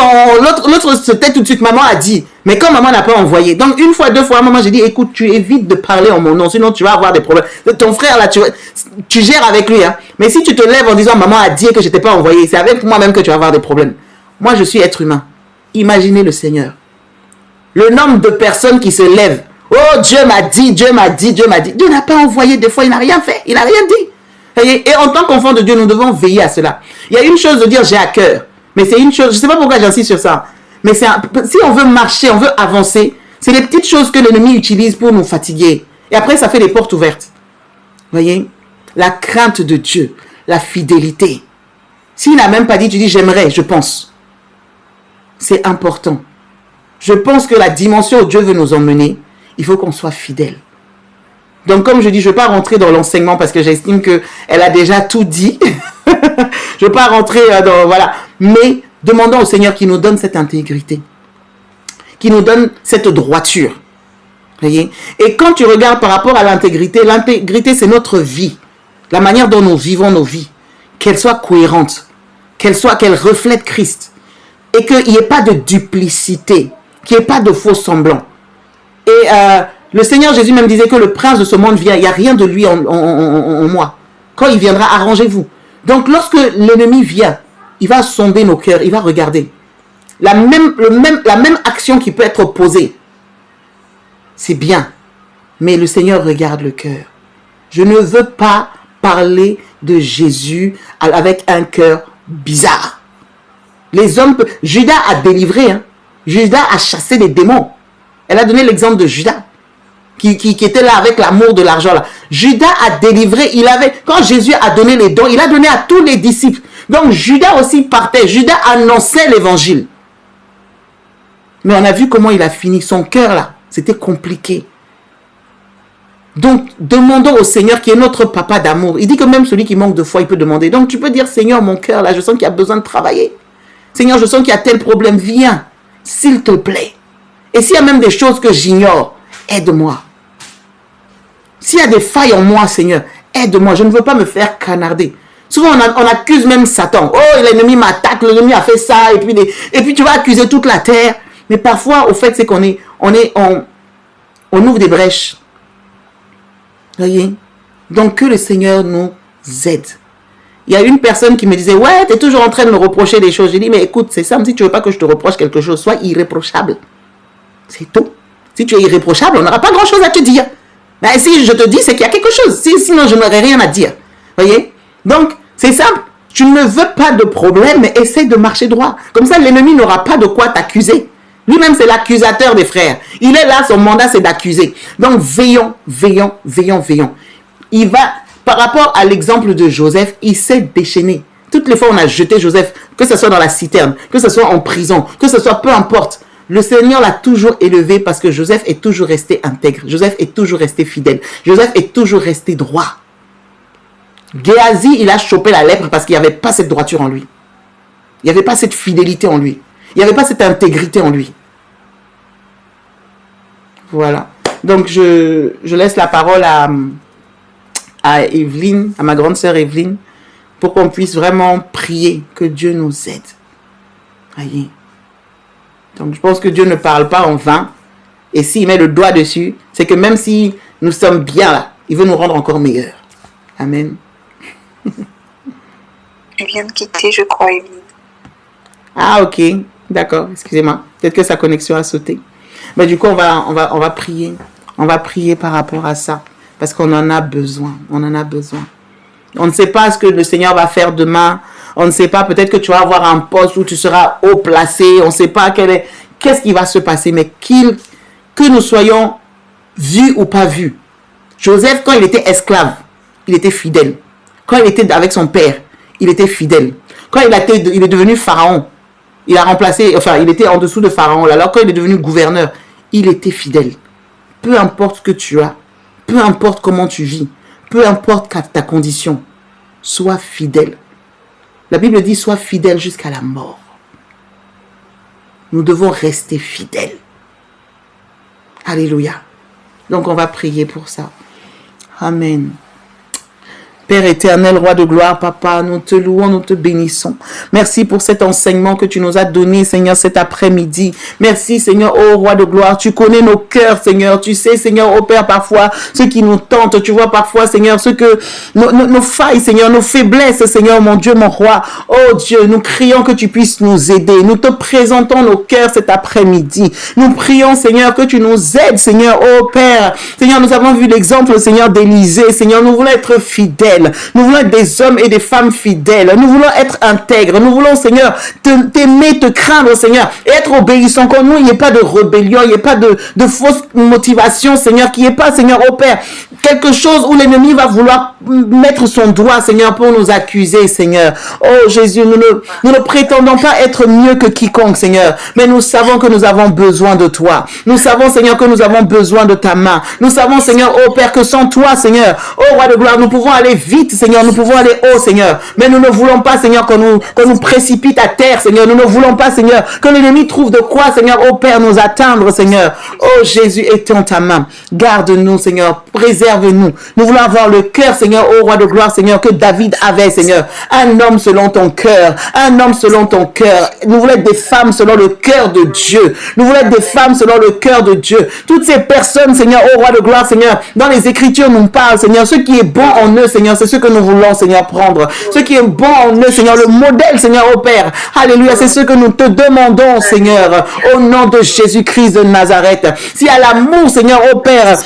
Speaker 3: l'autre se tait tout de suite, maman a dit. Mais quand maman n'a pas envoyé. Donc une fois, deux fois, maman, j'ai dit, écoute, tu évites de parler en mon nom, sinon tu vas avoir des problèmes. Ton frère là, tu gères avec lui. Hein. Mais si tu te lèves en disant, maman a dit que je t'ai pas envoyé, c'est avec moi-même que tu vas avoir des problèmes. Moi, je suis être humain. Imaginez le Seigneur. Le nombre de personnes qui se lèvent. Oh, Dieu m'a dit, Dieu m'a dit, Dieu m'a dit. Dieu n'a pas envoyé, des fois, il n'a rien fait, il n'a rien dit. Et en tant qu'enfant de Dieu, nous devons veiller à cela. Il y a une chose de dire j'ai à cœur, mais c'est une chose, je ne sais pas pourquoi j'insiste sur ça, mais si on veut marcher, on veut avancer, c'est les petites choses que l'ennemi utilise pour nous fatiguer. Et après, ça fait les portes ouvertes. Vous voyez? La crainte de Dieu, la fidélité. S'il n'a même pas dit, tu dis j'aimerais, je pense. C'est important. Je pense que la dimension où Dieu veut nous emmener, il faut qu'on soit fidèle. Donc, comme je dis, je ne vais pas rentrer dans l'enseignement parce que j'estime qu'elle a déjà tout dit. Je ne vais pas rentrer dans... Voilà. Mais demandons au Seigneur qu'il nous donne cette intégrité. Qu'il nous donne cette droiture. Voyez? Et quand tu regardes par rapport à l'intégrité, c'est notre vie. La manière dont nous vivons nos vies. Qu'elle soit cohérente. Qu'elle reflète Christ. Et qu'il n'y ait pas de duplicité. Qu'il n'y ait pas de faux semblants. Et... le Seigneur Jésus même disait que le prince de ce monde vient, il n'y a rien de lui en moi. Quand il viendra, arrangez-vous. Donc lorsque l'ennemi vient, il va sonder nos cœurs, il va regarder. La même action qui peut être posée, c'est bien. Mais le Seigneur regarde le cœur. Je ne veux pas parler de Jésus avec un cœur bizarre. Les hommes, Judas a délivré, hein. Judas a chassé des démons. Elle a donné l'exemple de Judas. Qui était là avec l'amour de l'argent là. Judas a délivré, quand Jésus a donné les dons, il a donné à tous les disciples. Donc Judas aussi partait, Judas annonçait l'évangile. Mais on a vu comment il a fini, son cœur là, c'était compliqué. Donc demandons au Seigneur qui est notre papa d'amour. Il dit que même celui qui manque de foi, il peut demander. Donc tu peux dire, Seigneur, mon cœur là, je sens qu'il y a besoin de travailler. Seigneur, je sens qu'il y a tel problème, viens, s'il te plaît. Et s'il y a même des choses que j'ignore, aide-moi. S'il y a des failles en moi, Seigneur, aide-moi. Je ne veux pas me faire canarder. Souvent, on accuse même Satan. Oh, l'ennemi m'attaque, l'ennemi a fait ça. Et puis, tu vas accuser toute la terre. Mais parfois, au fait, c'est qu'on ouvre des brèches. Voyez? Donc, que le Seigneur nous aide. Il y a une personne qui me disait, ouais, tu es toujours en train de me reprocher des choses. J'ai dit, mais écoute, c'est simple, si tu veux pas que je te reproche quelque chose, sois irréprochable. C'est tout. Si tu es irréprochable, on n'aura pas grand-chose à te dire. Mais si je te dis, c'est qu'il y a quelque chose. Sinon, je n'aurais rien à dire. Voyez? Donc, c'est simple. Tu ne veux pas de problème, mais essaie de marcher droit. Comme ça, l'ennemi n'aura pas de quoi t'accuser. Lui-même, c'est l'accusateur des frères. Il est là, son mandat, c'est d'accuser. Donc, veillons. Il va, par rapport à l'exemple de Joseph, il s'est déchaîné. Toutes les fois, on a jeté Joseph, que ce soit dans la citerne, que ce soit en prison, que ce soit peu importe. Le Seigneur l'a toujours élevé parce que Joseph est toujours resté intègre. Joseph est toujours resté fidèle. Joseph est toujours resté droit. Géasi, il a chopé la lèpre parce qu'il n'y avait pas cette droiture en lui. Il n'y avait pas cette fidélité en lui. Il n'y avait pas cette intégrité en lui. Voilà. Donc, je laisse la parole à Evelyne, à ma grande sœur Evelyne, pour qu'on puisse vraiment prier que Dieu nous aide. Voyez. Donc, je pense que Dieu ne parle pas en vain. Et s'il met le doigt dessus, c'est que même si nous sommes bien là, il veut nous rendre encore meilleurs. Amen.
Speaker 4: Elle vient de quitter, je crois, Evelyne.
Speaker 3: Ah, ok. D'accord. Excusez-moi. Peut-être que sa connexion a sauté. Mais du coup, on va prier. On va prier par rapport à ça. Parce qu'on en a besoin. On en a besoin. On ne sait pas ce que le Seigneur va faire demain. On ne sait pas. Peut-être que tu vas avoir un poste où tu seras haut placé. On ne sait pas qu'est-ce qui va se passer. Mais que nous soyons vus ou pas vus. Joseph, quand il était esclave, il était fidèle. Quand il était avec son père, il était fidèle. Quand il est devenu pharaon, il a remplacé, enfin, il était en dessous de pharaon. Alors, quand il est devenu gouverneur, il était fidèle. Peu importe ce que tu as, peu importe comment tu vis, peu importe ta condition, sois fidèle. La Bible dit, sois fidèle jusqu'à la mort. Nous devons rester fidèles. Alléluia. Donc, on va prier pour ça. Amen. Père éternel, roi de gloire, papa, nous te louons, nous te bénissons. Merci pour cet enseignement que tu nous as donné, Seigneur, cet après-midi. Merci, Seigneur, ô roi de gloire. Tu connais nos cœurs, Seigneur. Tu sais, Seigneur, ô Père, parfois, ce qui nous tente. Tu vois parfois, Seigneur, ce que nos failles, Seigneur, nos faiblesses, Seigneur, mon Dieu, mon roi. Oh Dieu, nous crions que tu puisses nous aider. Nous te présentons nos cœurs cet après-midi. Nous prions, Seigneur, que tu nous aides, Seigneur, ô Père. Seigneur, nous avons vu l'exemple, Seigneur, d'Élisée. Seigneur, nous voulons être fidèles. Nous voulons être des hommes et des femmes fidèles. Nous voulons être intègres. Nous voulons, Seigneur, t'aimer, te craindre, Seigneur, et être obéissants. Comme nous, il n'y ait pas de rébellion, il n'y ait pas de fausse motivation, Seigneur, qu'il n'y ait pas, Seigneur, ô Père, quelque chose où l'ennemi va vouloir mettre son doigt, Seigneur, pour nous accuser, Seigneur. Oh Jésus, nous ne prétendons pas être mieux que quiconque, Seigneur, mais nous savons que nous avons besoin de toi. Nous savons, Seigneur, que nous avons besoin de ta main. Nous savons, Seigneur, ô Père, que sans toi, Seigneur, ô roi de gloire, nous pouvons aller vite, Seigneur, nous pouvons aller haut, Seigneur, mais nous ne voulons pas, Seigneur, qu'on nous précipite à terre, Seigneur. Nous ne voulons pas, Seigneur, que l'ennemi trouve de quoi, Seigneur, ô Père, nous atteindre, Seigneur. Oh Jésus, étends ta main. Garde-nous, Seigneur. Préserve-nous. Nous voulons avoir le cœur, Seigneur, ô roi de gloire, Seigneur, que David avait, Seigneur. Un homme selon ton cœur. Un homme selon ton cœur. Nous voulons être des femmes selon le cœur de Dieu. Nous voulons être des femmes selon le cœur de Dieu. Toutes ces personnes, Seigneur, ô roi de gloire, Seigneur, dans les Écritures nous parlent, Seigneur. Ce qui est bon en eux, Seigneur, c'est ce que nous voulons, Seigneur, prendre. Ce qui est bon en eux, Seigneur, le modèle, Seigneur, ô Père. Alléluia, c'est ce que nous te demandons, Seigneur, au nom de Jésus-Christ de Nazareth. Si à l'amour, Seigneur, ô Père,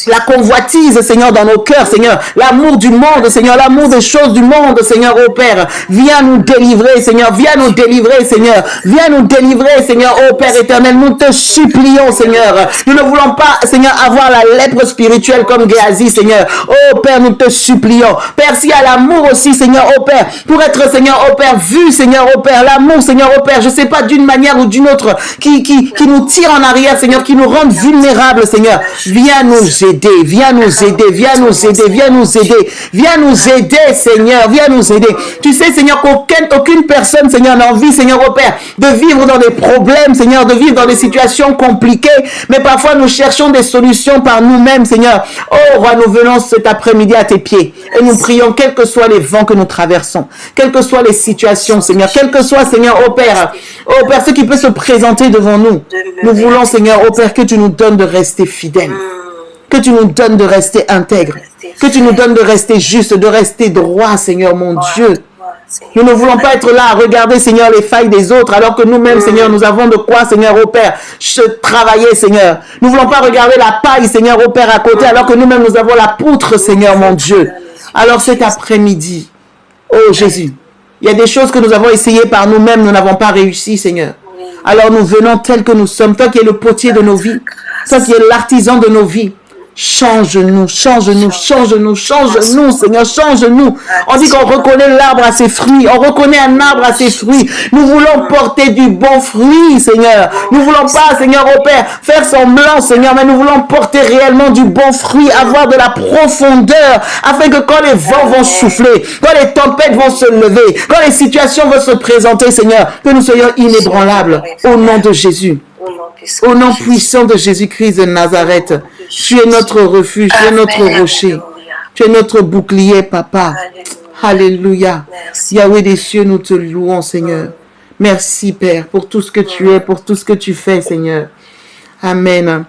Speaker 3: la convoitise, Seigneur, dans nos cœurs, Seigneur, l'amour du monde, Seigneur, l'amour des choses du monde, Seigneur, ô Père, viens nous délivrer, Seigneur, viens nous délivrer, Seigneur, viens nous délivrer, Seigneur, ô Père éternel, nous te supplions, Seigneur, nous ne voulons pas, Seigneur, avoir la lèpre spirituelle comme Géasi, Seigneur, ô Père, nous te supplions, Père, si à l'amour aussi, Seigneur, ô Père, pour être, Seigneur, ô Père, vu, Seigneur, ô Père, l'amour, Seigneur, ô Père, je sais pas, d'une manière ou d'une autre, qui nous tire en arrière, Seigneur, qui nous rend vulnérables, Seigneur, viens nous aider, viens nous aider, viens nous aider, viens nous aider, viens nous aider, Seigneur, viens nous aider. Tu sais, Seigneur, qu'aucune personne, Seigneur, n'a envie, Seigneur, au Père, de vivre dans des problèmes, Seigneur, de vivre dans des situations compliquées, mais parfois nous cherchons des solutions par nous-mêmes, Seigneur. Oh, roi, nous venons cet après-midi à tes pieds et nous prions, quels que soient les vents que nous traversons, quelles que soient les situations, Seigneur, quel que soit, Seigneur, oh Père, ce qui peut se présenter devant nous. Nous voulons, Seigneur, oh Père, que tu nous donnes de rester fidèles. Que tu nous donnes de rester intègres. Que tu nous donnes de rester juste, de rester droit, Seigneur, mon Dieu. Nous ne voulons pas être là à regarder, Seigneur, les failles des autres, alors que nous-mêmes, Seigneur, nous avons de quoi, Seigneur, au Père, travailler, Seigneur. Nous ne voulons pas regarder la paille, Seigneur, au Père, à côté, alors que nous-mêmes, nous avons la poutre, Seigneur, mon Dieu. Alors cet après-midi, oh Jésus, il y a des choses que nous avons essayées par nous-mêmes, nous n'avons pas réussi, Seigneur. Alors nous venons tels que nous sommes, toi qui es le potier de nos vies, toi qui es l'artisan de nos vies. Change-nous, change-nous, change-nous, change-nous, Seigneur, change-nous. On dit qu'on reconnaît l'arbre à ses fruits. On reconnaît un arbre à ses fruits. Nous voulons porter du bon fruit, Seigneur. Nous voulons pas, Seigneur, au Père, faire semblant, Seigneur, mais nous voulons porter réellement du bon fruit, avoir de la profondeur, afin que quand les vents vont souffler, quand les tempêtes vont se lever, quand les situations vont se présenter, Seigneur, que nous soyons inébranlables. Au nom de Jésus. Au nom puissant de Jésus-Christ de Nazareth, tu es notre refuge, tu es notre rocher, tu es notre bouclier, Papa. Alléluia. Yahweh des cieux, nous te louons, Seigneur. Merci, Père, pour tout ce que tu es, pour tout ce que tu fais, Seigneur. Amen.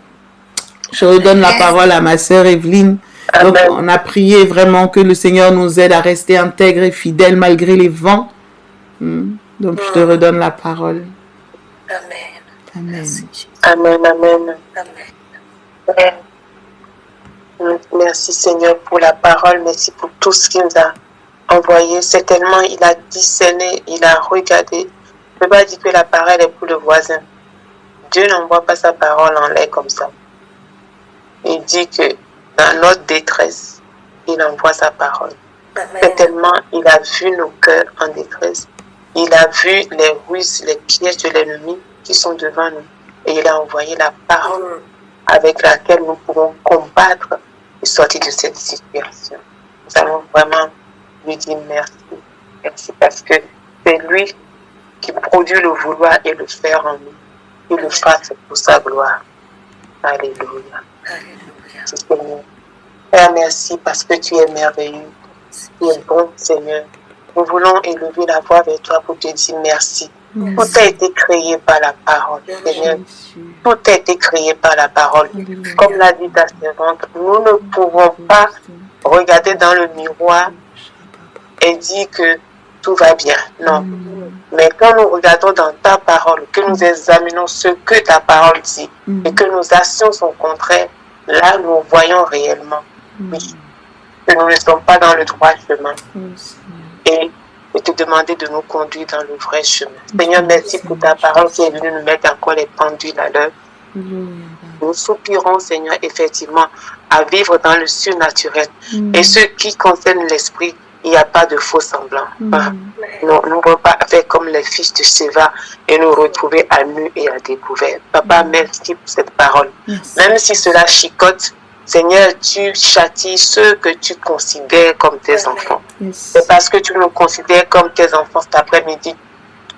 Speaker 3: Je redonne la parole à ma sœur Evelyne. Donc, on a prié vraiment que le Seigneur nous aide à rester intègres et fidèles malgré les vents. Donc, je te redonne la parole.
Speaker 2: Amen.
Speaker 3: Amen.
Speaker 5: Amen, amen. Amen. Merci Seigneur pour la parole, merci pour tout ce qu'il nous a envoyé. Certainement, il a discerné, il a regardé. Je ne peux pas dire que la parole est pour le voisin. Dieu n'envoie pas sa parole en l'air comme ça. Il dit que dans notre détresse, il envoie sa parole. Certainement, il a vu nos cœurs en détresse. Il a vu les ruses, les pièges de l'ennemi qui sont devant nous. Et il a envoyé la parole avec laquelle nous pouvons combattre et sortir de cette situation. Nous allons vraiment lui dire merci. Merci parce que c'est lui qui produit le vouloir et le faire en nous. Il le fasse pour sa gloire. Alléluia. Alléluia. Père, merci parce que tu es merveilleux. Tu es bon, Seigneur. Nous voulons élever la voix vers toi pour te dire merci. Tout a été créé par la parole, Seigneur. Tout a été créé par la parole. Comme l'a dit ta servante, nous ne pouvons pas regarder dans le miroir et dire que tout va bien. Non. Mais quand nous regardons dans ta parole, que nous examinons ce que ta parole dit et que nos actions sont contraires, là nous voyons réellement que nous ne sommes pas dans le droit chemin. Et te demander de nous conduire dans le vrai chemin. Seigneur, merci pour ta parole qui est venue nous mettre encore les pendules à l'heure. Nous soupirons, Seigneur, effectivement, à vivre dans le surnaturel. Et ce qui concerne l'esprit, il n'y a pas de faux semblants. Nous ne pouvons pas faire comme les fils de Séva et nous retrouver à nu et à découvert. Papa, merci pour cette parole. Même si cela chicote, Seigneur, tu châties ceux que tu considères comme tes enfants. C'est parce que tu nous considères comme tes enfants cet après-midi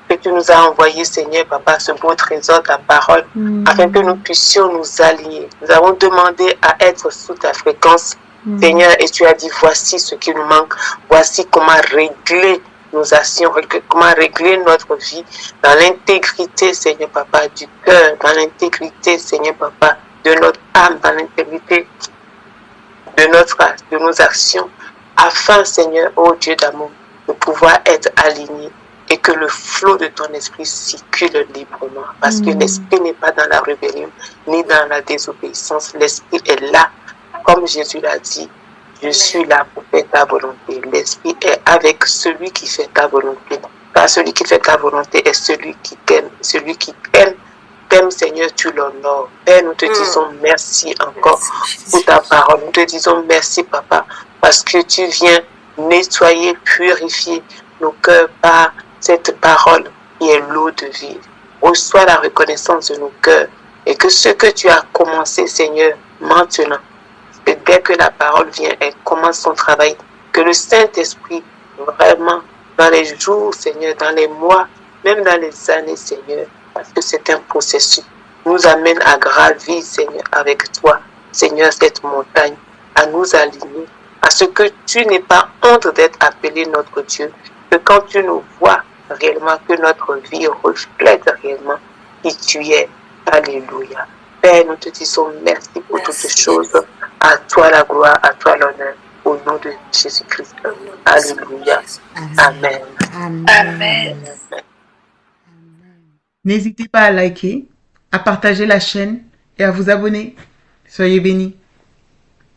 Speaker 5: que tu nous as envoyé, Seigneur, Papa, ce beau trésor, ta parole, afin que nous puissions nous allier. Nous avons demandé à être sous ta fréquence, Seigneur, et tu as dit, voici ce qui nous manque, voici comment régler nos actions, comment régler notre vie dans l'intégrité, Seigneur, Papa, du cœur, dans l'intégrité, Seigneur, Papa, de notre âme, dans l'intégrité de nos actions, afin, Seigneur, ô Dieu d'amour, de pouvoir être alignés et que le flot de ton esprit circule librement. Parce que l'esprit n'est pas dans la rébellion, ni dans la désobéissance. L'esprit est là, comme Jésus l'a dit, je suis là pour faire ta volonté. L'esprit est avec celui qui fait ta volonté. Car celui qui fait ta volonté est celui qui t'aime. Celui qui t'aime, Seigneur, tu l'honores. Père, nous te disons merci encore pour ta parole. Nous te disons merci, Papa, parce que tu viens nettoyer, purifier nos cœurs par cette parole qui est l'eau de vie. Reçois la reconnaissance de nos cœurs et que ce que tu as commencé, Seigneur, maintenant, et dès que la parole vient, elle commence son travail, que le Saint-Esprit, vraiment, dans les jours, Seigneur, dans les mois, même dans les années, Seigneur, parce que c'est un processus, nous amène à gravir, Seigneur, avec toi, Seigneur, cette montagne, à nous aligner, à ce que tu n'aies pas honte d'être appelé notre Dieu, que quand tu nous vois réellement, que notre vie reflète réellement qui tu es. Alléluia. Père, nous te disons merci pour toutes choses. À toi la gloire, à toi l'honneur. au nom de Jésus-Christ. Alléluia. Amen.
Speaker 4: Amen.
Speaker 3: N'hésitez pas à liker, à partager la chaîne et à vous abonner. Soyez bénis.